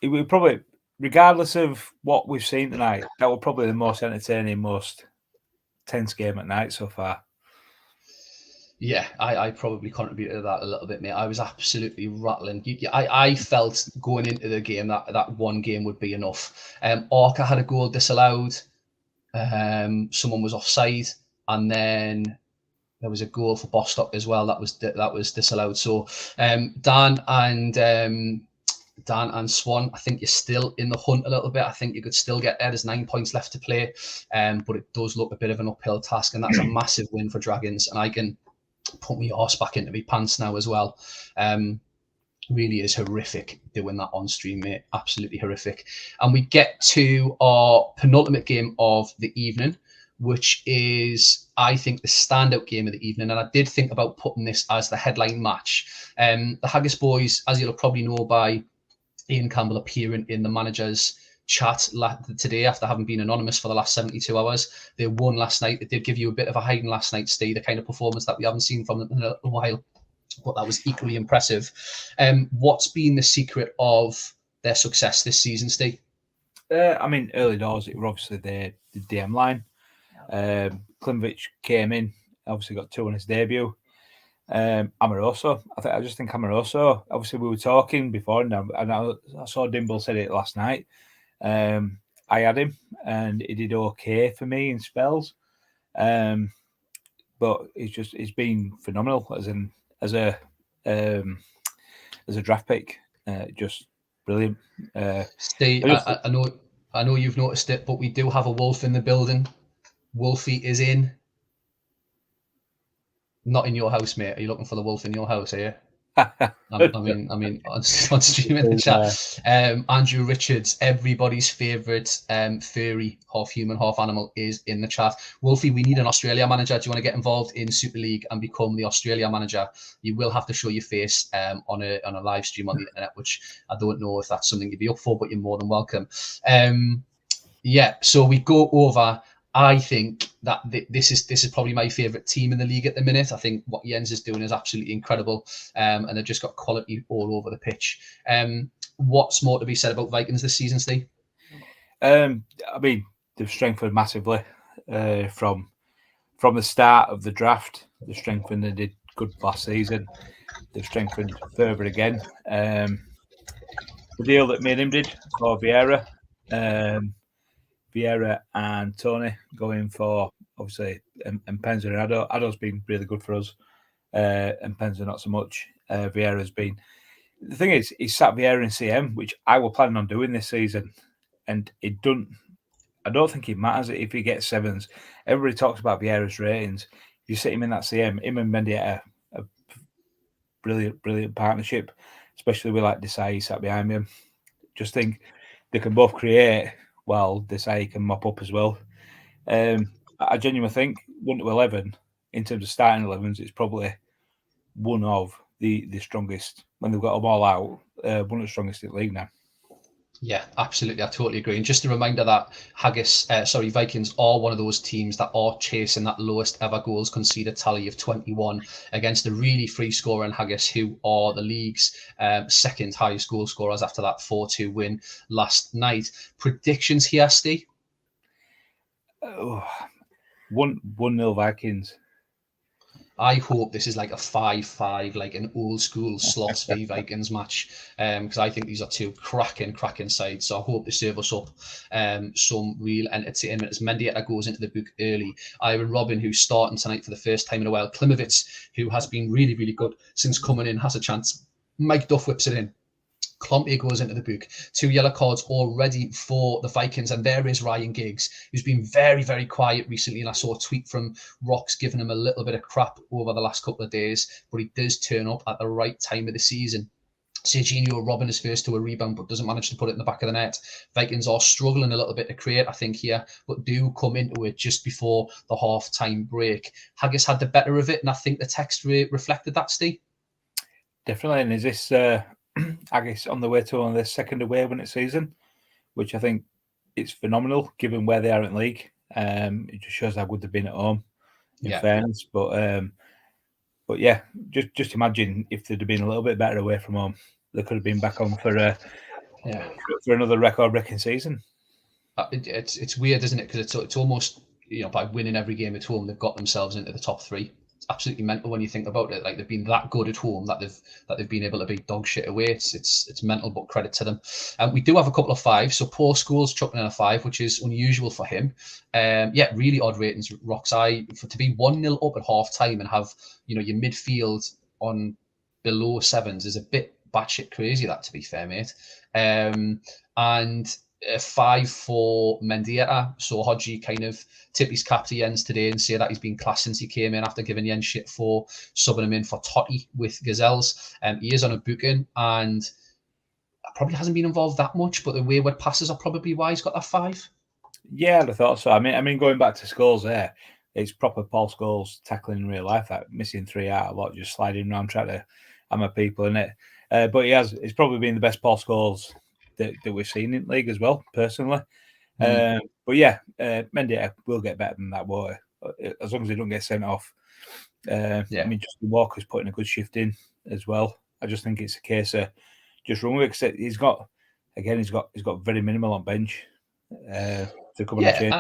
[SPEAKER 2] It will probably, regardless of what we've seen tonight, that was probably the most entertaining, most tense game at night so far.
[SPEAKER 1] Yeah, I probably contributed to that a little bit, mate. I was absolutely rattling. I felt going into the game that one game would be enough. Orca had a goal disallowed. Someone was offside, and then there was a goal for Bostock as well that was disallowed. So Dan and Swan, I think you're still in the hunt a little bit. I think you could still get there. There's 9 points left to play, but it does look a bit of an uphill task, and that's a massive win for Dragons. And I can put my horse back into my pants now as well. Really is horrific doing that on stream, mate. Absolutely horrific. And we get to our penultimate game of the evening, which is, I think, the standout game of the evening. And I did think about putting this as the headline match. The Haggis boys, as you'll probably know by Ian Campbell appearing in the manager's chat today after having been anonymous for the last 72 hours. They won last night. They did give you a bit of a hiding last night, Steve, the kind of performance that we haven't seen from them in a while, but that was equally impressive. What's been the secret of their success this season, Steve?
[SPEAKER 2] I mean, early doors, it were obviously the DM line. Klimovich came in, obviously got 2 on his debut. Amoroso, I just think Amoroso, obviously we were talking before, and I saw Dimble said it last night. I had him, and he did okay for me in spells, but it's been phenomenal as a draft pick, just brilliant.
[SPEAKER 1] Steve, I know you've noticed it, but we do have a wolf in the building. Wolfie is in. Not in your house, mate. Are you looking for the wolf in your house, are you? I mean, on stream in the chat. Andrew Richards, everybody's favourite furry, half human, half animal, is in the chat. Wolfie, we need an Australia manager. Do you want to get involved in Super League and become the Australia manager? You will have to show your face on a live stream on the internet, which I don't know if that's something you'd be up for, but you're more than welcome. Yeah, so we go over. I think that this is probably my favourite team in the league at the minute. I think what Jens is doing is absolutely incredible, and they've just got quality all over the pitch. What's more to be said about Vikings this season, Steve?
[SPEAKER 2] I mean, they've strengthened massively from the start of the draft. They've strengthened. They did good last season. They've strengthened further again. The deal that me and him did for Vieira. Vieira and Tony going for, obviously, and Penza and Ado. Ado's been really good for us, and Penza not so much. Vieira's been. The thing is, he sat Vieira in CM, which I were planning on doing this season, and it don't. I don't think it matters if he gets 7s. Everybody talks about Vieira's ratings. If you sit him in that CM, him and Mendy had a brilliant partnership, especially with like Desai sat behind him. Just think they can both create. Well, Desai can mop up as well. I genuinely think 1 to 11 in terms of starting 11s, it's probably one of the strongest when they've got them all out. One of the strongest in the league now.
[SPEAKER 1] Yeah, absolutely. I totally agree. And just a reminder that Vikings are one of those teams that are chasing that lowest ever goals conceded tally of 21 against a really free scorer in Haggis, who are the league's second highest goal scorers after that 4-2 win last night. Predictions here, Steve?
[SPEAKER 2] 1-0 Vikings.
[SPEAKER 1] I hope this is like a 5-5, like an old school Slots v Vikings match, because I think these are two cracking sides. So I hope they serve us up some real entertainment as Mendieta goes into the book early. Iron Robin, who's starting tonight for the first time in a while. Klimovich, who has been really good since coming in, has a chance. Mike Duff whips it in. Klompy goes into the book. 2 yellow cards already for the Vikings, and there is Ryan Giggs, who's been very quiet recently, and I saw a tweet from Rocks giving him a little bit of crap over the last couple of days, but he does turn up at the right time of the season. Serginho robbing his first to a rebound, but doesn't manage to put it in the back of the net. Vikings are struggling a little bit to create, I think, here, but do come into it just before the half-time break. Haggis had the better of it, and I think the text reflected that, Steve.
[SPEAKER 2] Definitely, and is this Haggis on the way to their second away winning season, which I think it's phenomenal given where they are in the league. It just shows how good they've been at home, in fairness. But yeah, just imagine if they'd have been a little bit better away from home, they could have been back on for another record-breaking season.
[SPEAKER 1] It's weird, isn't it? Because it's almost, by winning every game at home, they've got themselves into the top 3. It's absolutely mental when you think about it. Like, they've been that good at home that they've been able to beat dog shit away. It's mental, but credit to them. We do have a couple of 5s. So Paul Scholes chucking in a 5, which is unusual for him. Really odd ratings. Rocks to be 1-0 up at half time and have your midfield on below 7s is a bit batshit crazy. That, to be fair, mate. And a 5 for Mendieta. So Hodgie kind of tip his cap to Jens today and say that he's been class since he came in after giving Jens shit for subbing him in for Totti with Gazelles. He is on a booking and probably hasn't been involved that much, but the wayward passes are probably why he's got that 5.
[SPEAKER 2] Yeah, I thought so. I mean, going back to Scholes there, it's proper Paul Scholes tackling in real life, that missing 3 out a lot, just sliding around trying to hammer people in it. But it's probably been the best Paul Scholes that we've seen in the league as well, personally. But Mendieta will get better than that, won't he? As long as he don't get sent off. I mean, Justin Walker's putting a good shift in as well. I just think it's a case of just run with it. He's got very minimal on bench to come and change.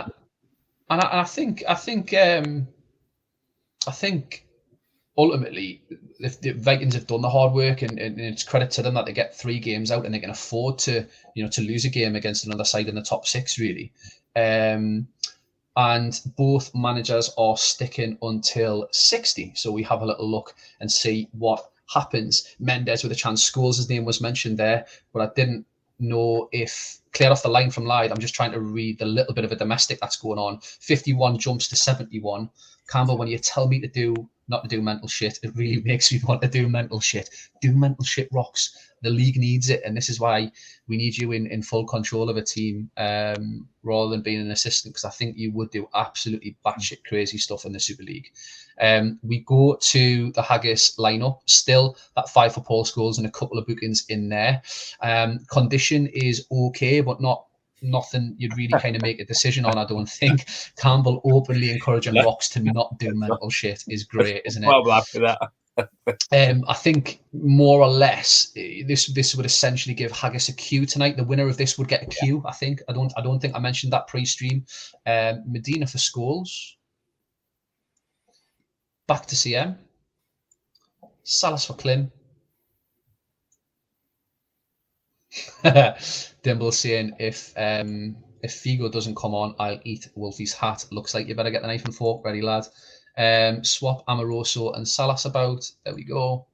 [SPEAKER 1] And I think ultimately, if the Vikings have done the hard work, and it's credit to them that they get 3 games out and they can afford to lose a game against another side in the top 6, really. And both managers are sticking until 60. So we have a little look and see what happens. Mendes with a chance. Scholes, his name was mentioned there, but I didn't know if clear off the line from Lyde. I'm just trying to read the little bit of a domestic that's going on. 51 jumps to 71. Campbell, when you tell me not to do mental shit, it really makes me want to do mental shit. Do mental shit, Rocks. The league needs it, and this is why we need you in full control of a team rather than being an assistant, because I think you would do absolutely batshit crazy stuff in the Super League. We go to the Haggis lineup, still that 5 for Paul Scholes and a couple of bookings in there. Condition is okay, but nothing you'd really kind of make a decision on, I don't think. Campbell openly encouraging Rocks to not do mental shit is great, isn't it?
[SPEAKER 2] Well, after that.
[SPEAKER 1] I think more or less this would essentially give Haggis a Q tonight. The winner of this would get a Q, I think. I don't think I mentioned that pre-stream. Medina for Scholes. Back to CM. Salas for Klim. Dimble saying if Figo doesn't come on, I'll eat Wolfie's hat. Looks like you better get the knife and fork ready, lad. Swap Amoroso and Salas about. There we go.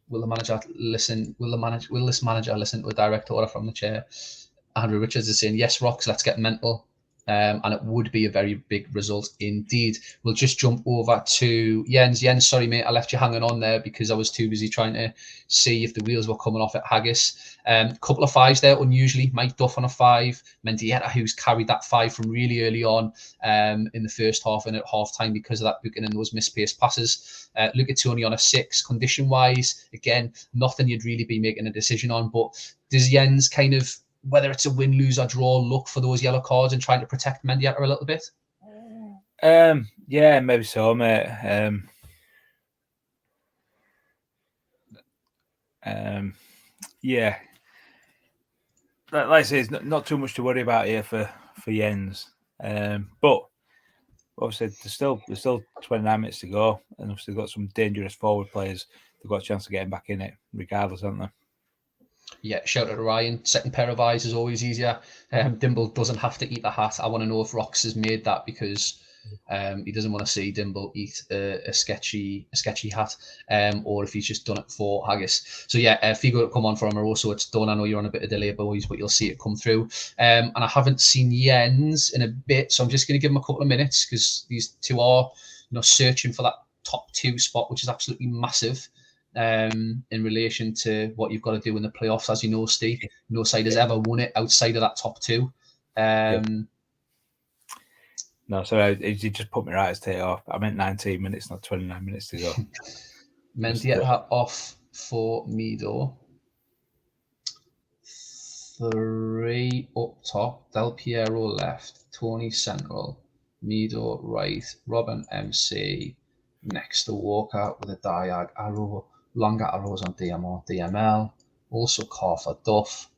[SPEAKER 1] Will this manager listen to a direct order from the chair? Andrew Richards is saying, yes, Rocks, let's get mental. And it would be a very big result indeed. We'll just jump over to Jens. Jens, sorry, mate, I left you hanging on there because I was too busy trying to see if the wheels were coming off at Haggis. Couple of 5s there, unusually. Mike Duff on a 5. Mendieta, who's carried that 5 from really early on in the first half and at half time because of that booking and those misplaced passes. Luca Tony on a 6. Condition-wise, again, nothing you'd really be making a decision on. But does Jens kind of, whether it's a win, lose or draw, look for those yellow cards and trying to protect Mendieta a little bit?
[SPEAKER 2] Yeah, maybe so, mate. Yeah. Like I say, it's not too much to worry about here for Jens. But obviously there's still 29 minutes to go, and obviously they've got some dangerous forward players. They've got a chance of getting back in it regardless, haven't they?
[SPEAKER 1] Yeah, shout out to Ryan. Second pair of eyes is always easier. Dimble doesn't have to eat the hat. I want to know if Rox has made that because he doesn't want to see Dimble eat a sketchy hat, or if he's just done it for Haggis. So yeah, Figo to come on for Amoroso. It's done. I know you're on a bit of delay, boys, but you'll see it come through. And I haven't seen Jens in a bit, so I'm just going to give him a couple of minutes because these two are, searching for that top 2 spot, which is absolutely massive. in relation to what you've got to do in the playoffs. As you know, Steve, no side has ever won it outside of that top two.
[SPEAKER 2] No, sorry, you just put me right as take off. I meant 19 minutes, not 29 minutes to go.
[SPEAKER 1] Mendieta off for Mido. 3 up top. Del Piero left. Tony central. Mido right. Robin MC next to Walker with a diag arrow. Longer arrows on DMR, DML. Also Carver Duff.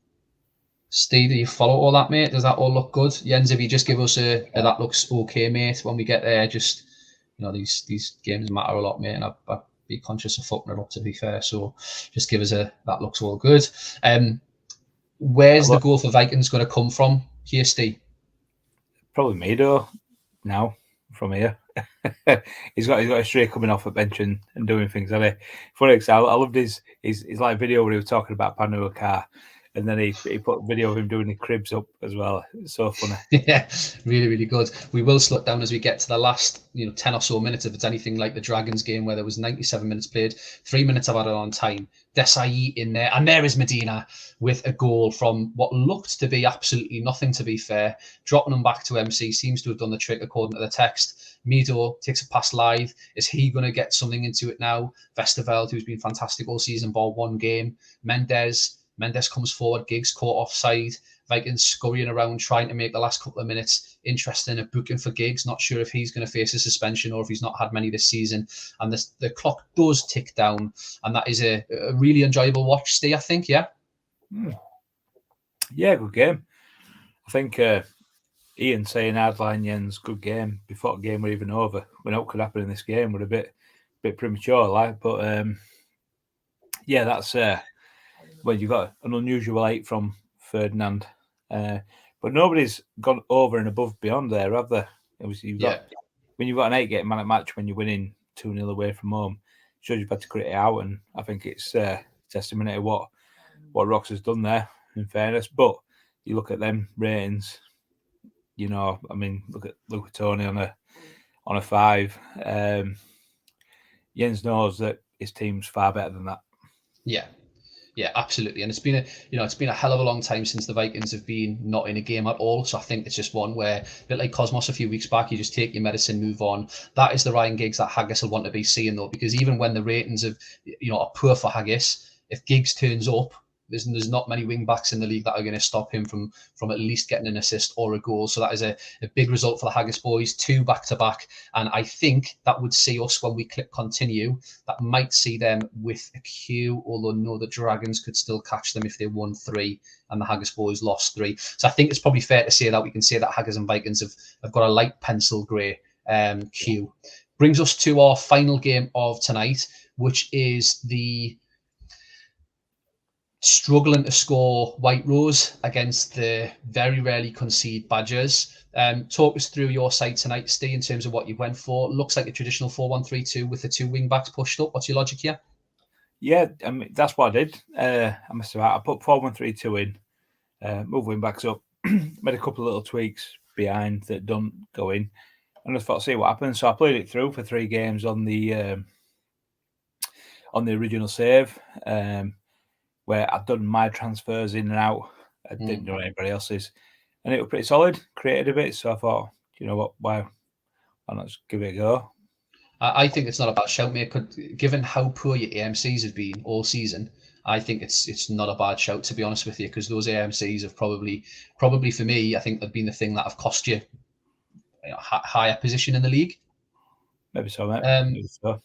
[SPEAKER 1] Steve, do you follow all that, mate? Does that all look good? Jens, if you just give us a that looks okay, mate, when we get there, just, these games matter a lot, mate, and I'd be conscious of fucking it up, to be fair. So just give us a that looks all good. Where's the goal for Vikings going to come from here, Steve?
[SPEAKER 2] Probably Mido now from here. he's got a straight coming off a bench and doing things. And funny, I loved his like video where he was talking about Panu car. And then he put a video of him doing the cribs up as well. It's so funny.
[SPEAKER 1] Yeah, really, really good. We will slow it down as we get to the last 10 or so minutes. If it's anything like the Dragons game where there was 97 minutes played, 3 minutes of added on time. Desai in there. And there is Medina with a goal from what looked to be absolutely nothing, to be fair. Dropping them back to MC seems to have done the trick according to the text. Mido takes a pass live. Is he going to get something into it now? Westerveld, who's been fantastic all season, ball one game. Mendes comes forward, Giggs caught offside. Vikings scurrying around trying to make the last couple of minutes interesting. A booking for Giggs, not sure if he's going to face a suspension or if he's not had many this season. And the clock does tick down, and that is a really enjoyable watch, Steve, I think, yeah?
[SPEAKER 2] Yeah, good game. I think Ian saying hardline Jens, good game, before the game were even over. We know what could happen in this game. We're a bit premature, but yeah, that's... well, you've got an unusual 8 from Ferdinand, but nobody's gone over and above beyond there, have they? Obviously, when you've got an 8-game man at match when you're winning 2-0 away from home, it shows you've had to crit it out, and I think it's testimony to what Rox has done there, in fairness. But you look at them ratings, I mean, look at Tony on a 5. Jens knows that his team's far better than that.
[SPEAKER 1] Yeah, absolutely. And it's been a hell of a long time since the Vikings have been not in a game at all. So I think it's just one where, a bit like Cosmos a few weeks back, you just take your medicine, move on. That is the Ryan Giggs that Haggis will want to be seeing, though, because even when the ratings are poor for Haggis, if Giggs turns up, there's not many wing backs in the league that are going to stop him from at least getting an assist or a goal. So that is a big result for the Haggis boys, 2 back-to-back. And I think that would see us, when we click continue, that might see them with a Q, although no, the Dragons could still catch them if they won 3 and the Haggis boys lost 3. So I think it's probably fair to say that we can say that Haggis and Vikings have got a light pencil grey Q. Brings us to our final game of tonight, which is the struggling to score White Rose against the very rarely concede Badgers. Talk us through your side tonight, Steve, in terms of what you went for. Looks like a traditional 4-1-3-2 with the 2 wing backs pushed up. What's your logic here?
[SPEAKER 2] Yeah, I mean, that's what I did. I put 4-1-3-2 in, move wing backs up, made a couple of little tweaks behind that don't go in, and I thought, see what happens. So I played it through for 3 games on the original save, where I'd done my transfers in and out. I didn't do anybody else's, and it was pretty solid. Created a bit, so I thought, you know what, why not just give it a go?
[SPEAKER 1] I think it's not a bad shout, mate. Given how poor your AMCs have been all season, I think it's not a bad shout, to be honest with you, because those AMCs have probably for me, I think they've been the thing that have cost you higher position in the league.
[SPEAKER 2] Maybe so, mate. Maybe so.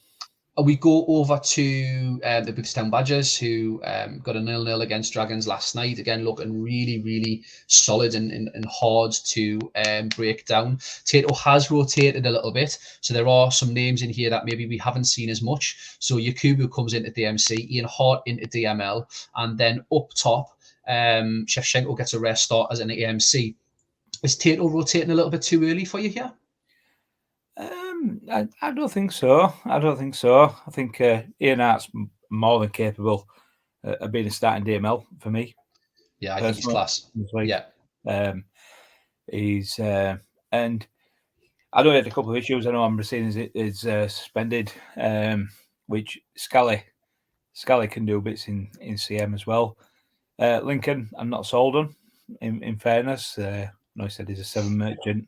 [SPEAKER 1] We go over to the Boothstown Badgers, who got a 0-0 against Dragons last night. Again, looking really, really solid and hard to break down. Tato has rotated a little bit, so there are some names in here that maybe we haven't seen as much. So Yakubu comes into DMC, Ian Hart into DML, and then up top, Shevchenko gets a rare start as an AMC. Is Tato rotating a little bit too early for you here?
[SPEAKER 2] I don't think so. I think Ian Hart's more than capable of being a starting DML for me.
[SPEAKER 1] Yeah, I think he's class.
[SPEAKER 2] He's and I know he had a couple of issues. I know Ambrosini is suspended, which Scally Scally can do bits in CM as well. Lincoln, I'm not sold on. In fairness, I know he said he's a 7 merchant.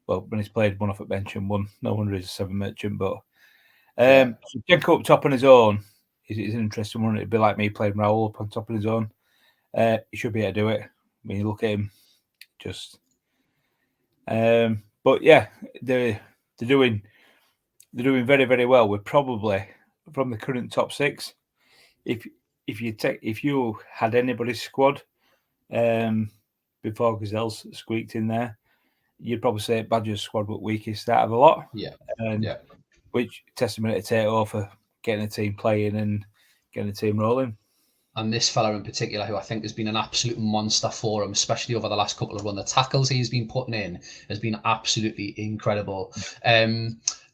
[SPEAKER 2] Well, when he's played one off at bench and one, no wonder he's a 7 merchant. But Jenko up top on his own is an interesting one. It'd be like me playing Raoul up on top on his own. He should be able to do it. I mean, you look at him, just. But yeah, they're doing very, very well. We're probably from the current top 6. If you had anybody's squad before Gazelle's squeaked in there, you'd probably say Badger's squad was weakest out of a lot. Which testament to Tato for getting the team playing and getting the team rolling.
[SPEAKER 1] And this fella in particular, who I think has been an absolute monster for him, especially over the last couple of runs, the tackles he's been putting in has been absolutely incredible. I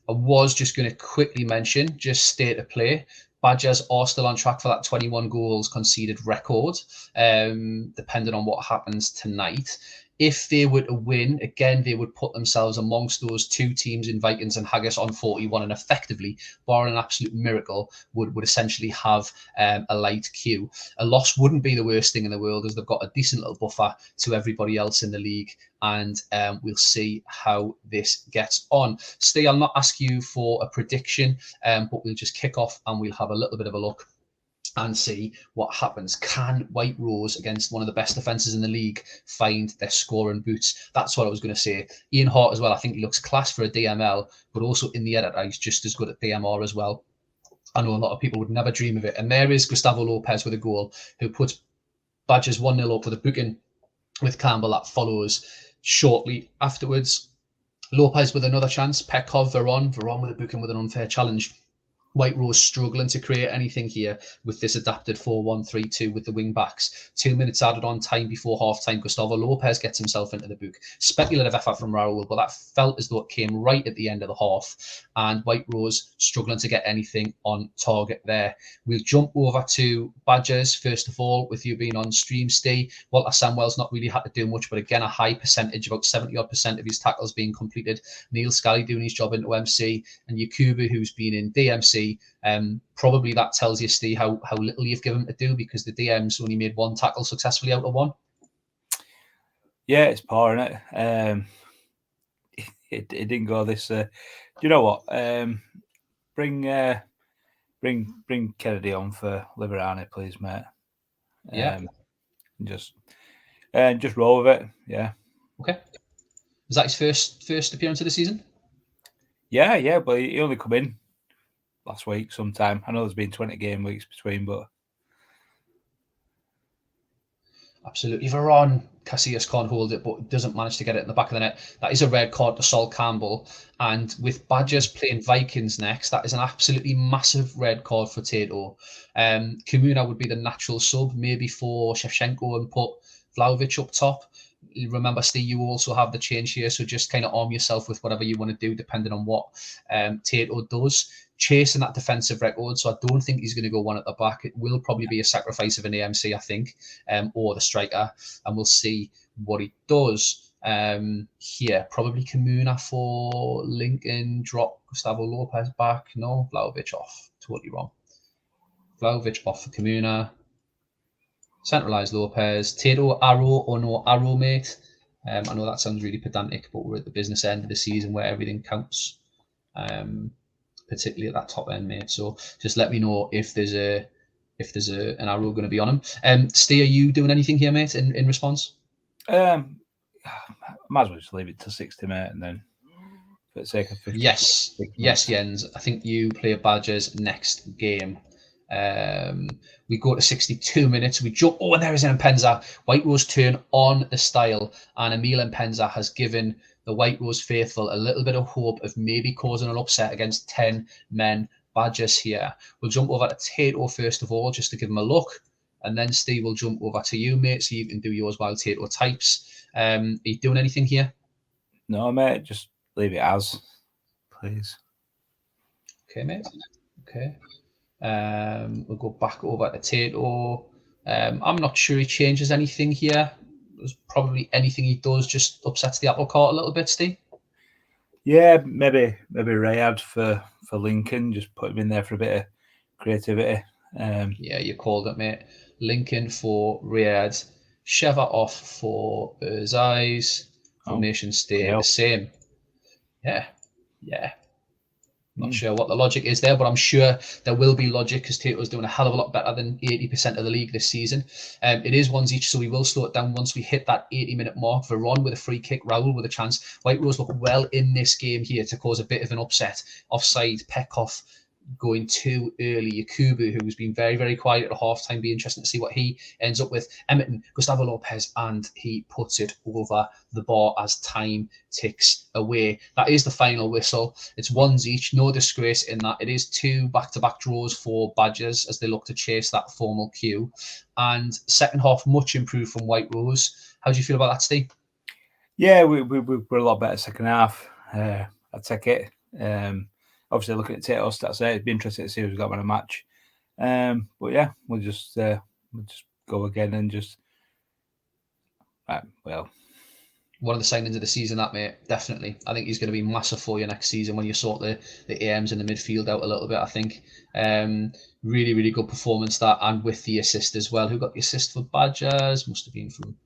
[SPEAKER 1] was just going to quickly mention, just state of play, Badgers are still on track for that 21 goals conceded record, depending on what happens tonight. If they were to win, again, they would put themselves amongst those 2 teams in Vikings and Haggis on 41, and effectively, barring an absolute miracle, would essentially have a light queue. A loss wouldn't be the worst thing in the world, as they've got a decent little buffer to everybody else in the league, and we'll see how this gets on. Steve, I'll not ask you for a prediction, but we'll just kick off and we'll have a little bit of a look and see what happens. Can White Rose, against one of the best defences in the league, find their scoring boots? That's what I was going to say. Ian Hart as well, I think he looks class for a DML, but also in the editor, he's just as good at DMR as well. I know a lot of people would never dream of it. And there is Gustavo Lopez with a goal, who puts Badgers 1-0 up for the booking, with Campbell that follows shortly afterwards. Lopez with another chance. Petkov, Veron with a booking with an unfair challenge. White Rose struggling to create anything here with this adapted 4-1-3-2 with the wing backs. 2 minutes added on time before half time. Gustavo Lopez gets himself into the book. Speculative effort from Raoul, but that felt as though it came right at the end of the half. And White Rose struggling to get anything on target there. We'll jump over to Badgers, first of all, with you being on stream, Steve. Walter Samwell's not really had to do much, but again, a high percentage, about 70% of his tackles being completed. Neil Scally doing his job into MC, and Yakubu, who's been in DMC. Probably that tells you, Steve, how little you've given him to do, because the DM's only made 1 tackle successfully out of 1.
[SPEAKER 2] Yeah, it's poor, isn't it? It didn't go this. Do you know what? Bring Kennedy on for Liverani, please, mate. Just roll with it. Yeah.
[SPEAKER 1] Okay. Was that his first appearance of the season?
[SPEAKER 2] Yeah, but he only come in last week sometime. I know there's been 20 game weeks between, but
[SPEAKER 1] absolutely. Veron, Casillas can't hold it, but doesn't manage to get it in the back of the net. That is a red card to Sol Campbell. And with Badgers playing Vikings next, that is an absolutely massive red card for Tato. Kamuna would be the natural sub, maybe for Shevchenko, and put Vlahovic up top. Remember, Steve, you also have the change here, so just kind of arm yourself with whatever you want to do, depending on what Tato does. Chasing that defensive record, so I don't think he's going to go 1 at the back. It will probably be a sacrifice of an AMC, I think, or the striker, and we'll see what he does here. Probably Kamuna for Lincoln, drop Gustavo Lopez back. No, Vlahovic off. Totally wrong. Vlahovic off for Kamuna. Centralised Lopez. Tato, arrow or no arrow, mate? I know that sounds really pedantic, but we're at the business end of the season where everything counts. Particularly at that top end, mate. So just let me know if there's an arrow going to be on him. Steve, are you doing anything here, mate, in response?
[SPEAKER 2] Might as well just leave it to 60, mate, and then for the sake of 50.
[SPEAKER 1] Yes, Jens. I think you play Badgers next game. We go to 62 minutes. We jump. Oh, and there is an Mpenza. White Rose turn on the style, and Emil Mpenza has given the White Rose faithful a little bit of hope of maybe causing an upset against 10 men Badgers here. We'll jump over to Tato first of all, just to give him a look, and then Steve will jump over to you, mate, so you can do yours while Tato types. Are you doing anything here?
[SPEAKER 2] No, mate, just leave it as, please.
[SPEAKER 1] Okay, mate. Okay. We'll go back over to Tato. I'm not sure he changes anything here. There's probably anything he does just upsets the apple cart a little bit, Steve.
[SPEAKER 2] Yeah, maybe Rayad for Lincoln, just put him in there for a bit of creativity.
[SPEAKER 1] Yeah, you called it, mate. Lincoln for Riyadh. Sheva off for Zeiss. Formation stay the same. Yeah. Not sure what the logic is there, but I'm sure there will be logic because Tato's doing a hell of a lot better than 80% of the league this season. It is ones each, so we will slow it down once we hit that 80-minute mark. Veron with a free kick, Raul with a chance. White Rose look well in this game here to cause a bit of an upset. Offside, Pekov going too early. Yakubu, who's been very, very quiet at half time, be interesting to see what he ends up with. Emerton, Gustavo Lopez, and he puts it over the bar as time ticks away. That is the final whistle. It's ones each, no disgrace in that. It is 2 back-to-back draws for Badgers as they look to chase that formal queue. And second half, much improved from White Rose. How do you feel about that, Steve?
[SPEAKER 2] Yeah, we're a lot better second half. I'd take it. Obviously, looking at Tato's stats there, it'd be interesting to see who's got on a match. But yeah, we'll just go again and just
[SPEAKER 1] one of the signings of the season, that, mate, definitely. I think he's going to be massive for you next season when you sort the AMs in the midfield out a little bit. I think really, really good performance that, and with the assist as well. Who got the assist for Badgers? Must have been from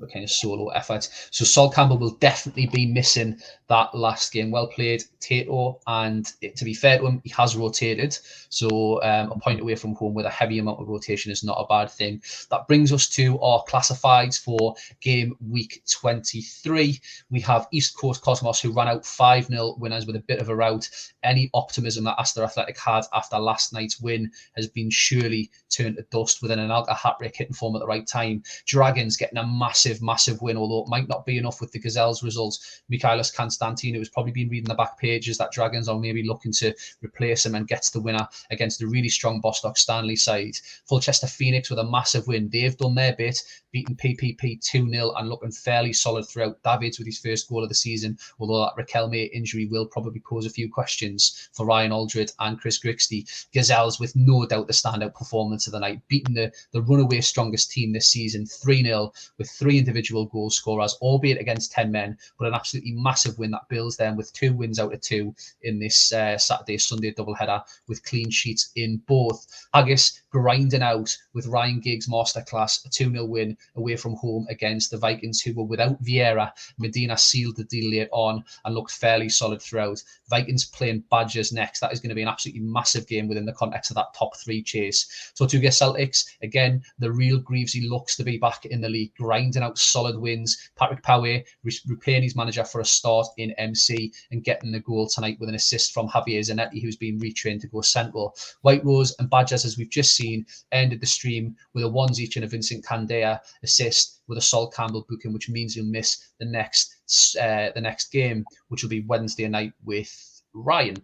[SPEAKER 1] a kind of solo effort. So Sol Campbell will definitely be missing that last game. Well played, Tato. And to be fair to him, he has rotated. So a point away from home with a heavy amount of rotation is not a bad thing. That brings us to our classifieds for game week 23. We have East Coast Cosmos, who ran out 5-0 winners with a bit of a rout. Any optimism that Astor Athletic had after last night's win has been surely turned to dust with an Anelka hat-trick hitting form at the right time. Dragons getting a massive win, although it might not be enough with the Gazelles results. Mikhailos Konstantin, who's probably been reading the back pages that Dragons are maybe looking to replace him, and gets the winner against the really strong Bostock Stanley side. Fulchester Phoenix with a massive win. They've done their bit, beating PPP 2-0 and looking fairly solid throughout. Davids with his first goal of the season, although that Raquelme injury will probably pose a few questions for Ryan Aldred and Chris Grixty. Gazelles with no doubt the standout performance of the night, beating the runaway strongest team this season 3-0 with 3 individual goal scorers, albeit against 10 men, but an absolutely massive win that builds them with 2 wins out of 2 in this Saturday-Sunday doubleheader with clean sheets in both. Haggis grinding out with Ryan Giggs' masterclass, a 2-0 win away from home against the Vikings, who were without Vieira. Medina sealed the deal late on and looked fairly solid throughout. Vikings playing Badgers next. That is going to be an absolutely massive game within the context of that top 3 chase. So to get Celtics, again, the real Greavesy looks to be back in the league, grinding out solid wins. Patrick Powe repaying his manager for a start in MC and getting the goal tonight with an assist from Javier Zanetti, who's been retrained to go central. White Rose and Badgers, as we've just seen, ended the stream with a ones each and a Vincent Candea assist with a Sol Campbell booking, which means he'll miss the next game, which will be Wednesday night with Ryan.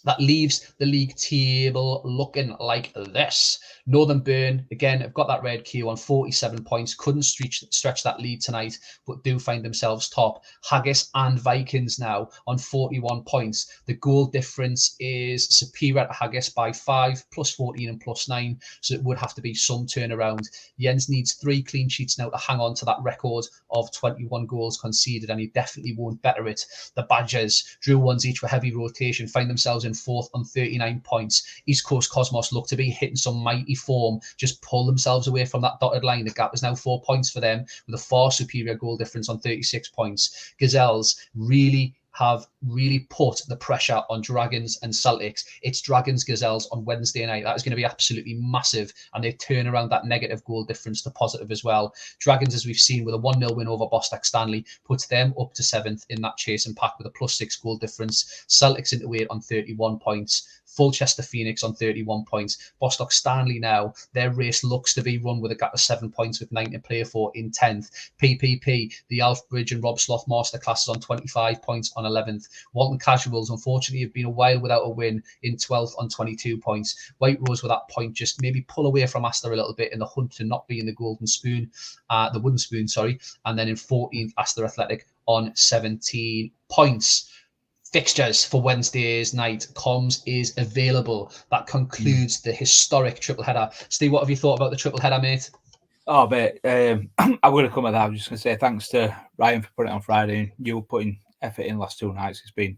[SPEAKER 1] That leaves the league table looking like this. Northern Burn, again, have got that red queue on 47 points. Couldn't stretch that lead tonight, but do find themselves top. Haggis and Vikings now on 41 points. The goal difference is superior to Haggis by 5, plus 14 and plus 9. So it would have to be some turnaround. Jens needs 3 clean sheets now to hang on to that record of 21 goals conceded, and he definitely won't better it. The Badgers drew ones each for heavy rotation, find themselves in 4th on 39 points. East Coast Cosmos look to be hitting some mighty form, just pull themselves away from that dotted line. The gap is now 4 points for them with a far superior goal difference on 36 points. Gazelles have put the pressure on Dragons and Celtics. It's Dragons Gazelles on Wednesday night. That is going to be absolutely massive, and they turn around that negative goal difference to positive as well. Dragons, as we've seen, with a 1-0 win over Bostock Stanley, puts them up to 7th in that chase and pack with a plus 6 goal difference. Celtics into 8 on 31 points. Fulchester Phoenix on 31 points. Bostock Stanley now, their race looks to be run with a gap of 7 points with 9 to play for in 10th. PPP, the Alf Bridge and Rob Sloth masterclasses on 25 points on 11th. Walton Casuals, unfortunately, have been a while without a win in 12th on 22 points. White Rose with that point just maybe pull away from Astor a little bit in the hunt to not be in the wooden spoon, and then in 14th, Astor Athletic on 17 points. Fixtures for Wednesday's night. Comms is available. That concludes the historic triple header. Steve, what have you thought about the triple header, mate?
[SPEAKER 2] Oh, mate, I'm going to come at that. I'm just going to say thanks to Ryan for putting it on Friday, and you putting effort in last 2 nights. It's been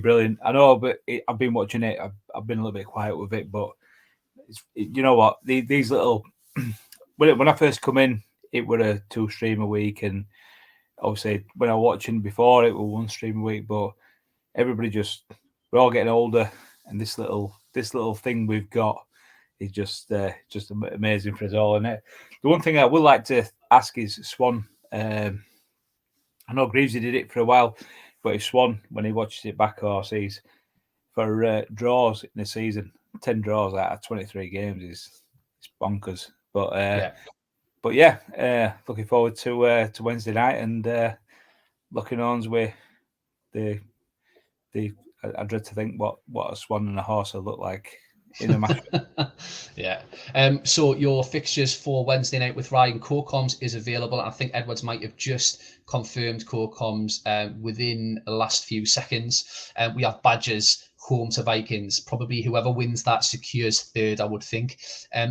[SPEAKER 2] brilliant. I know, but I've been watching it. I've been a little bit quiet with it, but you know what, these little when I first come in, it were a 2 stream a week, and obviously when I was watching before, it was 1 stream a week. But everybody we're all getting older, and this little thing we've got is just amazing for us all. And the one thing I would like to ask is Swan. I know Greavesy did it for a while, but if Swan, when he watches it back or sees for draws in the season, 10 draws out of 23 games is bonkers. But looking forward to Wednesday night, and looking on with the I dread to think what a Swan and a horse will look like in a match.
[SPEAKER 1] Yeah. So your fixtures for Wednesday night with Ryan, Co-Coms is available. I think Edwards might have just confirmed Co-Coms within the last few seconds. We have Badgers home to Vikings. Probably whoever wins that secures third, I would think.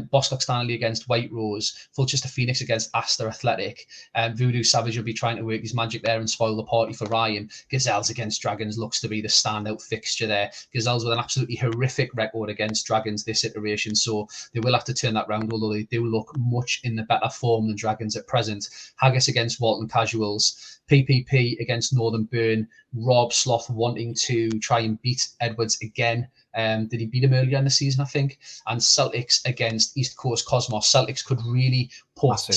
[SPEAKER 1] Bostock Stanley against White Rose. Fulchester Phoenix against Astor Athletic. Voodoo Savage will be trying to work his magic there and spoil the party for Ryan. Gazelles against Dragons looks to be the standout fixture there. Gazelles with an absolutely horrific record against Dragons this iteration, so they will have to turn that round, although they do look much in the better form than Dragons at present. Haggis against Walton Casuals. PPP against Northern Burn. Rob Sloth wanting to try and beat Edwards again. Did he beat him earlier in the season, I think? And Celtics against East Coast Cosmos. Celtics could really put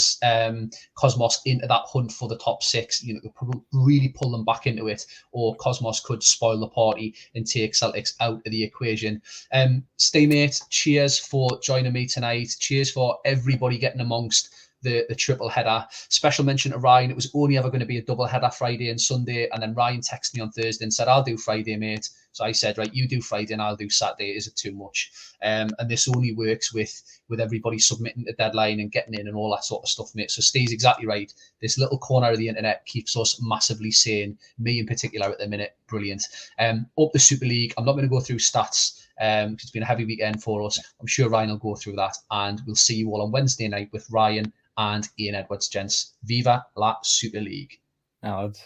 [SPEAKER 1] Cosmos into that hunt for the top 6. You know, could really pull them back into it, or Cosmos could spoil the party and take Celtics out of the equation. Stay mate, cheers for joining me tonight. Cheers for everybody getting amongst the triple header. Special mention to Ryan. It was only ever going to be a double header Friday and Sunday, and then Ryan texted me on Thursday and said, I'll do Friday, mate. So I said, right, you do Friday and I'll do Saturday. Is it too much? And this only works with everybody submitting the deadline and getting in and all that sort of stuff, mate. So Steve's exactly right. This little corner of the internet keeps us massively sane, me in particular at the minute. Brilliant. Up the Super League, I'm not going to go through stats. It's been a heavy weekend for us. I'm sure Ryan will go through that, and we'll see you all on Wednesday night with Ryan and Ian Edwards, gents. Viva la Super League.
[SPEAKER 2] Now, lads.